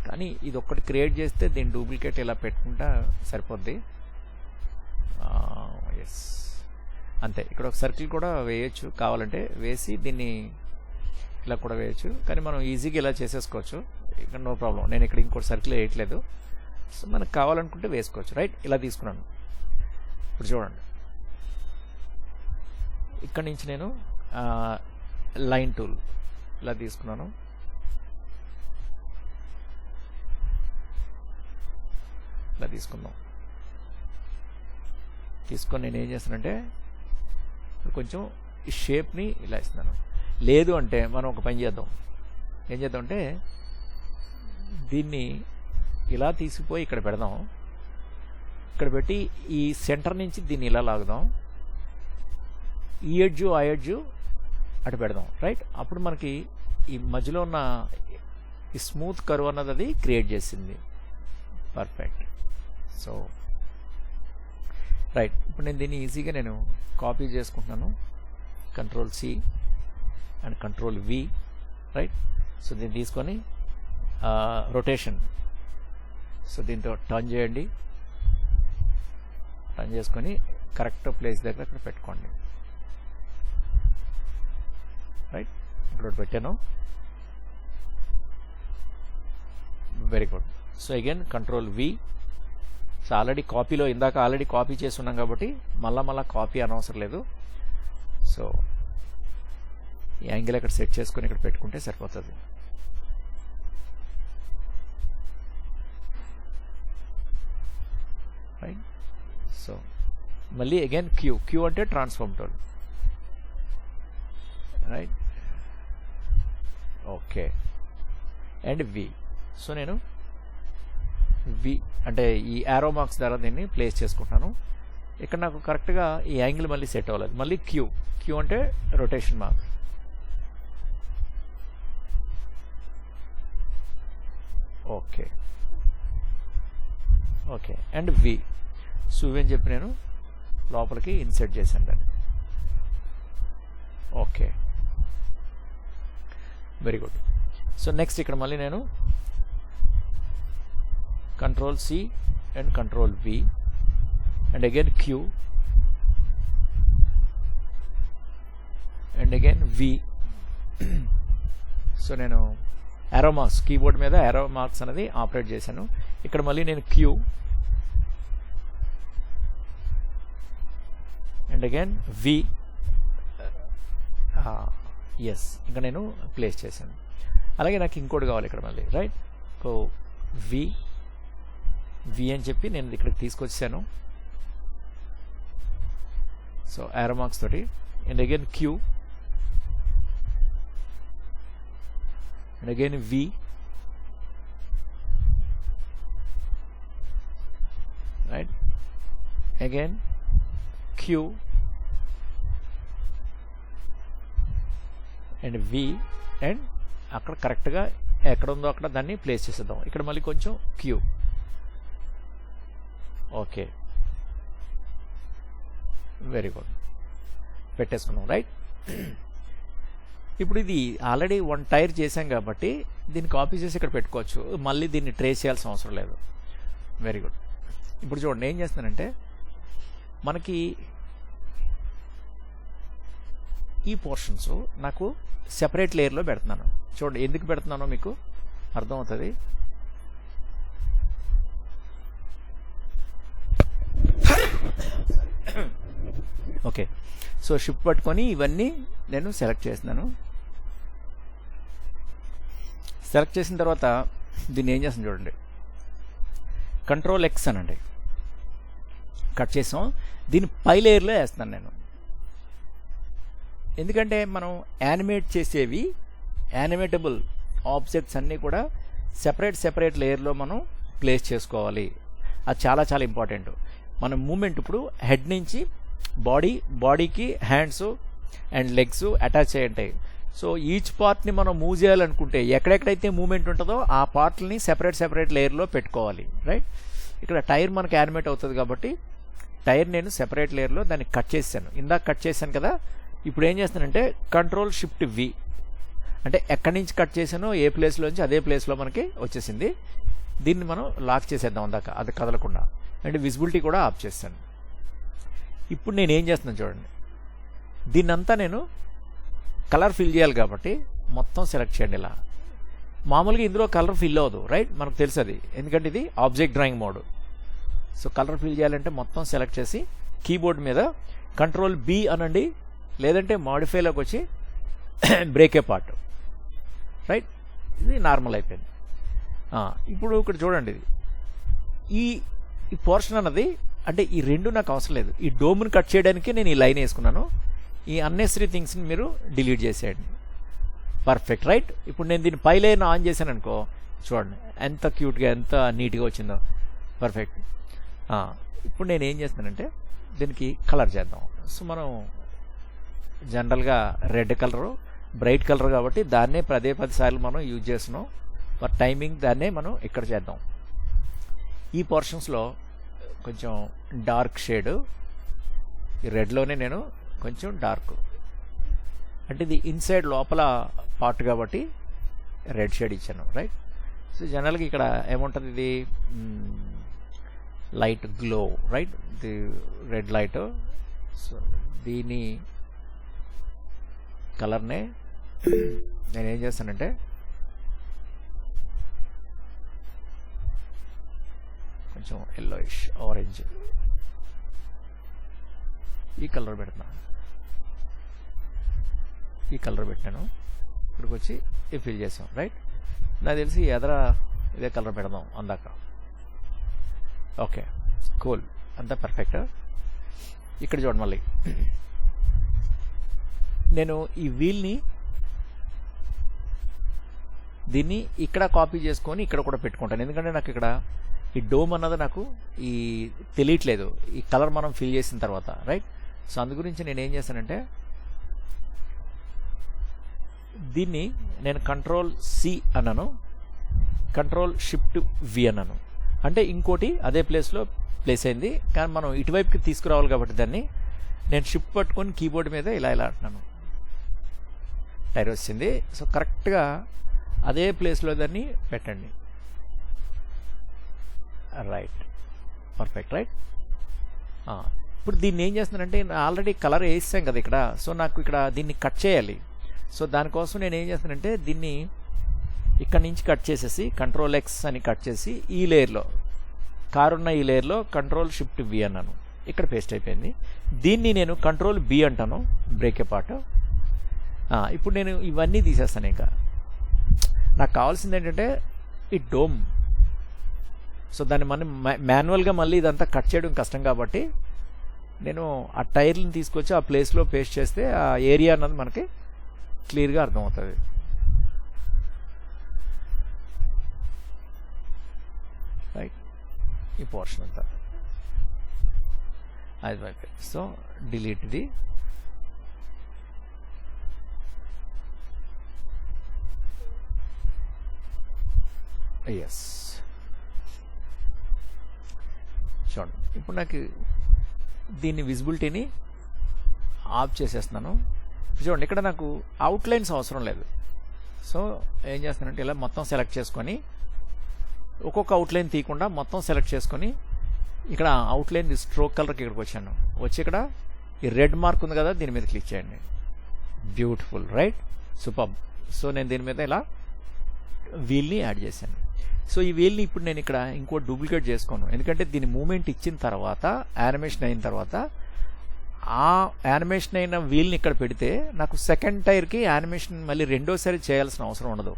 కానీ ఇది ఒక్కటి క్రియేట్ చేస్తే దీన్ని డూప్లికేట్ ఇలా పెట్టుకుంటా సరిపోద్ది. ఎస్, అంతే. ఇక్కడ ఒక సర్కిల్ కూడా వేయచ్చు కావాలంటే, వేసి దీన్ని ఇలా కూడా వేయచ్చు, కానీ మనం ఈజీగా ఇలా చేసేసుకోవచ్చు, ఇక్కడ నో ప్రాబ్లం. నేను ఇక్కడ ఇంకోటి సర్కిల్ వేయట్లేదు, సో మనకు కావాలనుకుంటే వేసుకోవచ్చు, రైట్. ఇలా తీసుకున్నాను. ఇప్పుడు చూడండి, ఇక్కడ నుంచి నేను లైన్ టూల్ ఇలా తీసుకున్నాను, ఇలా తీసుకుందాం. తీసుకొని నేను ఏం చేస్తానంటే కొంచెం ఈ షేప్ని ఇలా ఇస్తున్నాను. లేదు అంటే మనం ఒక పని చేద్దాం. ఏం చేద్దాం అంటే దీన్ని ఇలా తీసుకుపోయి ఇక్కడ పెడదాం. ఇక్కడ పెట్టి ఈ సెంటర్ నుంచి దీన్ని ఇలా లాగుదాం. ఈ ఎడ్జు ఆ ఎడ్జు అటు పెడదాం. రైట్, అప్పుడు మనకి ఈ మధ్యలో ఉన్న ఈ స్మూత్ కర్వ్ అన్నది అది క్రియేట్ చేసింది. పర్ఫెక్ట్. సో రైట్, ఇప్పుడు నేను దీన్ని ఈజీగా నేను కాపీ చేసుకుంటున్నాను. Ctrl+C and Ctrl+V. Right, so దీన్ని తీసుకొని రొటేషన్, సో దీంతో టర్న్ చేయండి. టర్న్ చేసుకొని కరెక్ట్ ప్లేస్ దగ్గర అక్కడ పెట్టుకోండి. రైట్, ఇప్పుడు పెట్టాను. Very good. So again Ctrl+V. So already కాపీలో ఇందాక ఆల్రెడీ కాపీ చేసి ఉన్నాం కాబట్టి మళ్ళా కాపీ అనవసరం లేదు. సో ఈ యాంగిల్ ఇక్కడ సెట్ చేసుకొని ఇక్కడ పెట్టుకుంటే సరిపోతుంది. రైట్, సో మళ్ళీ అగైన్ క్యూ అంటే transform tool. Right, okay, and V. So నేను వి అంటే ఈ యారో మార్క్స్ ద్వారా దీన్ని ప్లేస్ చేసుకుంటున్నాను. ఇక్కడ నాకు కరెక్ట్గా ఈ యాంగిల్ మళ్ళీ సెట్ అవ్వలేదు. మళ్ళీ క్యూ అంటే rotation mark. Okay, okay, and V. So ఇవని చెప్పి నేను లోపలికి ఇన్సర్ట్ చేశాను దాన్ని. Okay, very good. So next ఇక్కడ మళ్ళీ నేను Ctrl+C and Ctrl+V and again Q and again V. So నేను యారో మార్క్స్ కీబోర్డ్ మీద యారో మార్క్స్ అనేది ఆపరేట్ చేశాను. ఇక్కడ మళ్ళీ నేను Q and again V. Yes, ఇంకా నేను ప్లేస్ చేశాను. అలాగే నాకు ఇంకోటి కావాలి ఇక్కడ మళ్ళీ. రైట్, సో వి అని చెప్పి నేను ఇక్కడికి తీసుకొచ్చాను. సో యారో మార్క్స్ తోటి and again Q and again V right, again Q and V and అక్కడ కరెక్ట్గా ఎక్కడ ఉందో అక్కడ దాన్ని ప్లేస్ చేసేద్దాం. ఇక్కడ మళ్ళీ కొంచెం క్యూ. ఓకే, వెరీ గుడ్, పెట్టేసుకున్నాం. రైట్, ఇప్పుడు ఇది ఆల్రెడీ 1 టైర్ చేసాం కాబట్టి దీన్ని కాపీ చేసి ఇక్కడ పెట్టుకోవచ్చు. మళ్ళీ దీన్ని ట్రేస్ చేయాల్సిన అవసరం లేదు. Very good. ఇప్పుడు చూడండి ఏం చేస్తానంటే మనకి ఈ పోర్షన్స్ నాకు సెపరేట్ లేయర్లో పెడుతున్నాను. చూడండి ఎందుకు పెడుతున్నానో మీకు అర్థమవుతుంది. ఓకే, సో షిఫ్ట్ పట్టుకొని ఇవన్నీ నేను సెలెక్ట్ చేస్తున్నాను. సెలెక్ట్ చేసిన తర్వాత దీన్ని ఏం చేస్తాను చూడండి, Ctrl+X అనండి. కట్ చేసాం. దీన్ని పై లేయర్లో వేస్తున్నాను నేను. ఎందుకంటే మనం యానిమేట్ చేసేవి యానిమేటబుల్ ఆబ్జెక్ట్స్ అన్నీ కూడా సెపరేట్ లేయర్లో మనం ప్లేస్ చేసుకోవాలి. అది చాలా చాలా ఇంపార్టెంట్. మన మూమెంట్ ఇప్పుడు హెడ్ నుంచి బాడీకి హ్యాండ్స్ అండ్ లెగ్స్ అటాచ్ అయ్యి ఉంటాయి. సో ఈచ్ పార్ట్ని మనం మూవ్ చేయాలనుకుంటే ఎక్కడెక్కడైతే మూమెంట్ ఉంటుందో ఆ పార్ట్ని సెపరేట్ లేయర్లో పెట్టుకోవాలి. రైట్, ఇక్కడ టైర్ మనకు యానిమేట్ అవుతుంది కాబట్టి టైర్ నేను సెపరేట్ లేయర్లో దాన్ని కట్ చేశాను. ఇందాక కట్ చేశాను కదా. ఇప్పుడు ఏం చేస్తానంటే Ctrl+Shift+V అంటే ఎక్కడి నుంచి కట్ చేశానో ఏ ప్లేస్లోంచి అదే ప్లేస్లో మనకి వచ్చేసింది. దీన్ని మనం లాక్ చేసేద్దాం అందాక అది కదలకుండా. అంటే విజిబిలిటీ కూడా ఆఫ్ చేస్తాను. ఇప్పుడు నేను ఏం చేస్తున్నాను చూడండి, దీన్నంతా నేను కలర్ ఫిల్ చేయాలి కాబట్టి మొత్తం సెలెక్ట్ చేయండి ఇలా. మామూలుగా ఇందులో కలర్ ఫిల్ అవ్వదు. రైట్, మనకు తెలుసు అది, ఎందుకంటే ఇది object drawing mode. So colour fill చేయాలంటే మొత్తం సెలెక్ట్ చేసి కీబోర్డ్ మీద Ctrl+B అనండి, లేదంటే మాడిఫైలోకి వచ్చి బ్రేకే పార్ట్. రైట్, ఇది నార్మల్ అయిపోయింది. ఇప్పుడు ఇక్కడ చూడండి, ఈ పోర్షన్ అన్నది అంటే ఈ రెండు నాకు అవసరం లేదు. ఈ డోమ్ని కట్ చేయడానికి నేను ఈ లైన్ వేసుకున్నాను. ఈ అన్నెసరీ థింగ్స్ని మీరు డిలీట్ చేసేయండి. Perfect right. ఇప్పుడు నేను దీన్ని పై లేయర్ని ఆన్ చేశాను అనుకో, చూడండి ఎంత క్యూట్గా ఎంత నీట్గా వచ్చిందో. పర్ఫెక్ట్. ఇప్పుడు నేను ఏం చేస్తానంటే దీనికి కలర్ చేద్దాం. సో మనం జనరల్గా రెడ్ కలరు బ్రైట్ కలర్ కాబట్టి దాన్నే 10 సార్లు మనం యూజ్ చేస్తున్నాం. ఫర్ టైమింగ్ దాన్నే మనం ఇక్కడ చేద్దాం. ఈ పోర్షన్స్లో కొంచెం డార్క్ షేడ్, ఈ రెడ్లోనే నేను కొంచెం డార్క్, అంటే ఇది ఇన్సైడ్ లోపల పార్ట్ కాబట్టి రెడ్ షేడ్ ఇచ్చాను రైట్. సో జనరల్గా ఇక్కడ ఏముంటుంది, ఇది light glow right, the red light. So దీని కలర్నే నేనేం చేస్తానంటే కొంచెం ఎల్లోయిష్ ఆరెంజ్ ఈ కలర్ పెడుతున్నాను. ఈ కలర్ పెట్టాను. ఇక్కడికి వచ్చి ఇది ఫిల్ చేసాం రైట్. నాకు తెలిసి ఎదర ఇదే కలర్ పెడదాం అందాక. ఓకే కూల్, అంతా పర్ఫెక్ట్. ఇక్కడ చూడండి, మళ్ళీ నేను ఈ వీల్ని దీన్ని ఇక్కడ కాపీ చేసుకొని ఇక్కడ కూడా పెట్టుకుంటాను. ఎందుకంటే నాకు ఇక్కడ ఈ డోమ్ అన్నది నాకు ఈ తెలియట్లేదు ఈ కలర్ మనం ఫిల్ చేసిన తర్వాత రైట్. సో అందు గురించి నేను ఏం చేస్తానంటే దీన్ని నేను Ctrl+C అన్నాను, Ctrl+Shift+V అన్నాను. అంటే ఇంకోటి అదే ప్లేస్లో ప్లేస్ అయింది, కానీ మనం ఇటువైపుకి తీసుకురావాలి కాబట్టి దాన్ని నేను షిఫ్ట్ పట్టుకొని కీబోర్డ్ మీద ఇలా అంటున్నాను, టైర్ వచ్చింది. సో కరెక్ట్గా అదే ప్లేస్లో దాన్ని పెట్టండి రైట్. Perfect right. ఇప్పుడు దీన్ని ఏం చేస్తున్నానంటే ఆల్రెడీ కలర్ వేసాం కదా ఇక్కడ. సో నాకు ఇక్కడ దీన్ని కట్ చేయాలి. సో దానికోసం నేను ఏం చేస్తానంటే దీన్ని ఇక్కడ నుంచి కట్ చేసేసి Ctrl+X అని కట్ చేసి ఈ లేయర్లో కారున్న ఈ లేయర్లో Ctrl+Shift+V అన్నాను. ఇక్కడ పేస్ట్ అయిపోయింది. దీన్ని నేను Ctrl+B అంటాను, బ్రేక్ అపార్ట్. ఇప్పుడు నేను ఇవన్నీ తీసేస్తాను. ఇంకా నాకు కావాల్సింది ఏంటంటే ఈ డోమ్. సో దాన్ని మనం మాన్యువల్గా మళ్ళీ ఇదంతా కట్ చేయడం కష్టం కాబట్టి నేను ఆ టైర్ని తీసుకొచ్చి ఆ ప్లేస్లో పేస్ట్ చేస్తే ఆ ఏరియా అన్నది మనకి క్లియర్గా అర్థమవుతుంది. రైట్. ఈ పోర్షన్ అంతా అది ఓకే. సో డిలీట్ ఇది. ఎస్ చూడండి, ఇప్పుడు నాకు దీన్ని విజిబిలిటీని ఆఫ్ చేసేస్తున్నాను. చూడండి ఇక్కడ నాకు అవుట్లైన్స్ అవసరం లేదు. సో ఏం చేస్తానంటే ఇలా మొత్తం సెలెక్ట్ చేసుకొని ఒక్కొక్క అవుట్లైన్ తీయకుండా మొత్తం సెలెక్ట్ చేసుకొని ఇక్కడ అవుట్లైన్ స్ట్రోక్ కలర్కి ఇక్కడికి వచ్చాను. వచ్చి ఇక్కడ ఈ రెడ్ మార్క్ ఉంది కదా, దీని మీద క్లిక్ చేయండి. Beautiful right, super. సో నేను దీని మీద ఇలా వీల్ని యాడ్ చేశాను. సో ఈ వీల్ని ఇప్పుడు నేను ఇక్కడ ఇంకో డూప్లికేట్ చేసుకోను, ఎందుకంటే దీని మూమెంట్ ఇచ్చిన తర్వాత యానిమేషన్ అయిన తర్వాత ఆ యానిమేషన్ అయిన వీల్ని ఇక్కడ పెడితే నాకు సెకండ్ టైర్కి యానిమేషన్ మళ్ళీ రెండోసారి చేయాల్సిన అవసరం ఉండదు.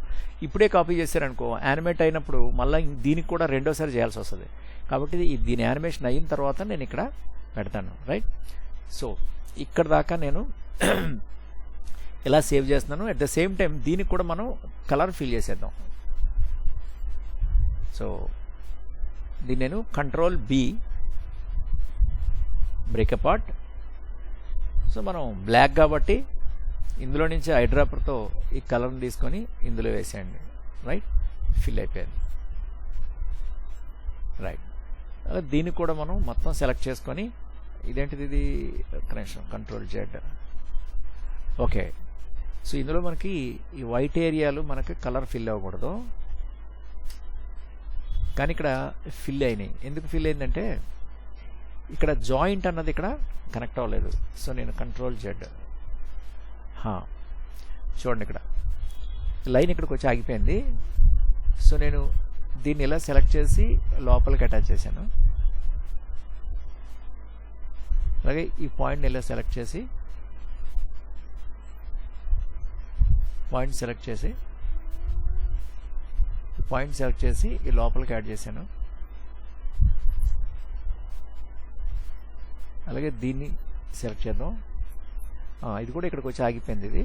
ఇప్పుడే కాపీ చేశారనుకో యానిమేట్ అయినప్పుడు మళ్ళీ దీనికి కూడా రెండోసారి చేయాల్సి వస్తుంది. కాబట్టి దీని యానిమేషన్ అయిన తర్వాత నేను ఇక్కడ పెడతాను రైట్. సో ఇక్కడ దాకా నేను ఇలా సేవ్ చేస్తున్నాను. అట్ ద సేమ్ టైం దీనికి కూడా మనం కలర్ ఫిల్ చేసేద్దాం. సో దీన్ని నేను Ctrl+B బ్రేక్ అపార్ట్. సో మనం బ్లాక్ కాబట్టి ఇందులో నుంచి ఐడ్రాపర్తో ఈ కలర్ని తీసుకొని ఇందులో వేసేయండి రైట్. ఫిల్ అయిపోయింది రైట్. దీన్ని కూడా మనం మొత్తం సెలెక్ట్ చేసుకొని ఇదేంటిది, ఇది కనెక్షన్ Ctrl+Z. ఓకే. సో ఇందులో మనకి ఈ వైట్ ఏరియాలు మనకి కలర్ ఫిల్ అవ్వకూడదు, కానీ ఇక్కడ ఫిల్ అయినాయి. ఎందుకు ఫిల్ అయిందంటే ఇక్కడ జాయింట్ అన్నది ఇక్కడ కనెక్ట్ అవ్వలేదు. సో నేను Ctrl+Z. చూడండి ఇక్కడ లైన్ ఇక్కడికి వచ్చి ఆగిపోయింది. సో నేను దీన్ని ఇలా సెలెక్ట్ చేసి లోపలికి అటాచ్ చేశాను. అలాగే ఈ పాయింట్ని ఇలా సెలెక్ట్ చేసి పాయింట్ సెలెక్ట్ చేసి ఈ లోపలికి యాడ్ చేశాను. అలాగే దీన్ని సెలెక్ట్ చేద్దాం. ఇది కూడా ఇక్కడికి వచ్చి ఆగిపోయింది. ఇది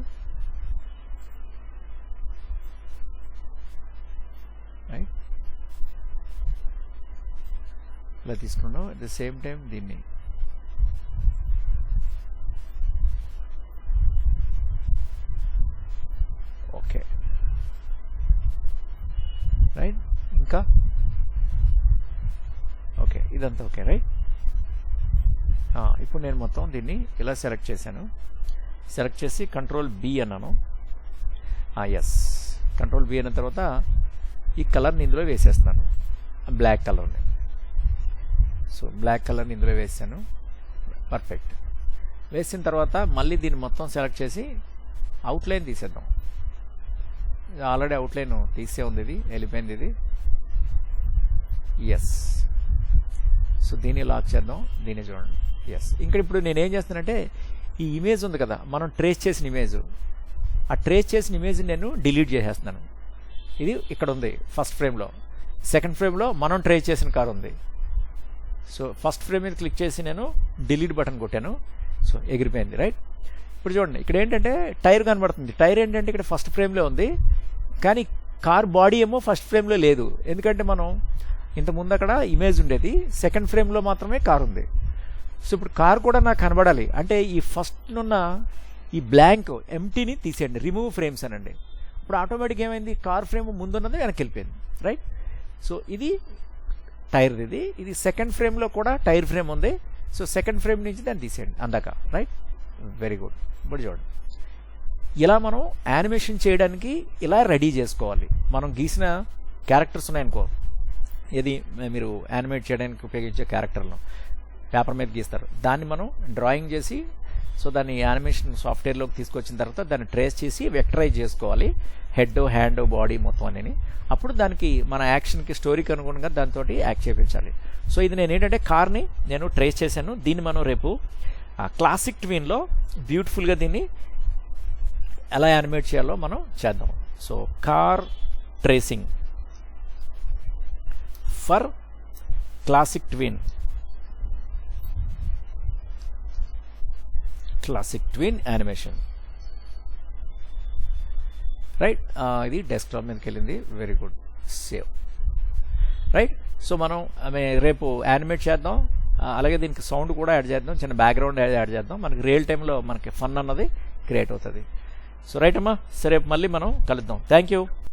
ఇలా తీసుకున్నాం. అట్ ద సేమ్ టైం దీన్ని ఓకే రైట్. ఇంకా ఓకే, ఇదంతా ఓకే రైట్. ఇప్పుడు నేను మొత్తం దీన్ని ఇలా సెలెక్ట్ చేశాను. సెలెక్ట్ చేసి కంట్రోల్ బి అన్నాను. ఎస్, కంట్రోల్ బి అన్న తర్వాత ఈ కలర్ని ఇందులో వేసేస్తాను, బ్లాక్ కలర్ని. సో బ్లాక్ కలర్ని ఇందులో వేసాను. పర్ఫెక్ట్. వేసిన తర్వాత మళ్ళీ దీన్ని మొత్తం సెలెక్ట్ చేసి అవుట్లైన్ తీసేద్దాం. ఆల్రెడీ అవుట్లైన్ తీసే ఉంది, ఇది వెళ్ళిపోయింది ఇది. ఎస్. సో దీన్ని లాక్ చేద్దాం. దీన్ని చూడండి. ఎస్. ఇంకా ఇప్పుడు నేనేం చేస్తానంటే ఈ ఇమేజ్ ఉంది కదా, మనం ట్రేస్ చేసిన ఇమేజ్, ఆ ట్రేస్ చేసిన ఇమేజ్ని నేను డిలీట్ చేసేస్తున్నాను. ఇది ఇక్కడ ఉంది ఫస్ట్ ఫ్రేమ్లో. సెకండ్ ఫ్రేమ్లో మనం ట్రేస్ చేసిన కార్ ఉంది. సో ఫస్ట్ ఫ్రేమ్ మీద క్లిక్ చేసి నేను డిలీట్ బటన్ కొట్టాను. సో ఎగిరిపోయింది రైట్. ఇప్పుడు చూడండి, ఇక్కడ ఏంటంటే టైర్ కనబడుతుంది. టైర్ ఏంటంటే ఇక్కడ ఫస్ట్ ఫ్రేమ్లో ఉంది, కానీ కార్ బాడీ ఏమో ఫస్ట్ ఫ్రేమ్లో లేదు. ఎందుకంటే మనం ఇంతకుముందు అక్కడ ఇమేజ్ ఉండేది, సెకండ్ ఫ్రేమ్లో మాత్రమే కార్ ఉంది. సో ఇప్పుడు కార్ కూడా నాకు కనబడాలి అంటే ఈ ఫస్ట్నున్న ఈ బ్లాంక్ ఎంటీని తీసేయండి, రిమూవ్ ఫ్రేమ్స్ అనండి. ఇప్పుడు ఆటోమేటిక్ ఏమైంది, కార్ ఫ్రేమ్ ముందున్నది వెనక్కి వెళ్ళిపోయింది రైట్. సో ఇది టైర్, ఇది సెకండ్ ఫ్రేమ్లో కూడా టైర్ ఫ్రేమ్ ఉంది. సో సెకండ్ ఫ్రేమ్ నుంచి దాన్ని తీసేయండి అందాక రైట్. Very good. ఇప్పుడు చూడండి, ఇలా మనం యానిమేషన్ చేయడానికి ఇలా రెడీ చేసుకోవాలి. మనం గీసిన క్యారెక్టర్స్ ఉన్నాయనుకో, ఇది మీరు యానిమేట్ చేయడానికి ఉపయోగించే క్యారెక్టర్లు పేపర్ మీద గీస్తారు, దాన్ని మనం డ్రాయింగ్ చేసి సో దాన్ని యానిమేషన్ సాఫ్ట్వేర్లోకి తీసుకొచ్చిన తర్వాత దాన్ని ట్రేస్ చేసి వెక్టరైజ్ చేసుకోవాలి, హెడ్, హ్యాండ్, బాడీ మొత్తం అని. అప్పుడు దానికి మన యాక్షన్కి, స్టోరీకి అనుగుణంగా దాంతో యాక్ట్ చేయించాలి. సో ఇది నేను ఏంటంటే కార్ని నేను ట్రేస్ చేశాను. దీన్ని మనం రేపు క్లాసిక్ ట్విన్లో బ్యూటిఫుల్గా దీన్ని ఎలా యానిమేట్ చేయాలో మనం చేద్దాం. So car tracing for classic twin, classic twin animation right. ఇది డెస్క్టాప్ మీదకి వెళ్ళింది. Very good. Save right. So మనం రేపు యానిమేట్ చేద్దాం, అలాగే దీనికి సౌండ్ కూడా యాడ్ చేద్దాం, చిన్న బ్యాక్గ్రౌండ్ యాడ్ చేద్దాం. మనకి రియల్ టైంలో మనకి ఫన్ అన్నది క్రియేట్ అవుతుంది. సో రైట్ అమ్మా, సరే రేపు మళ్ళీ మనం కలుద్దాం. Thank you.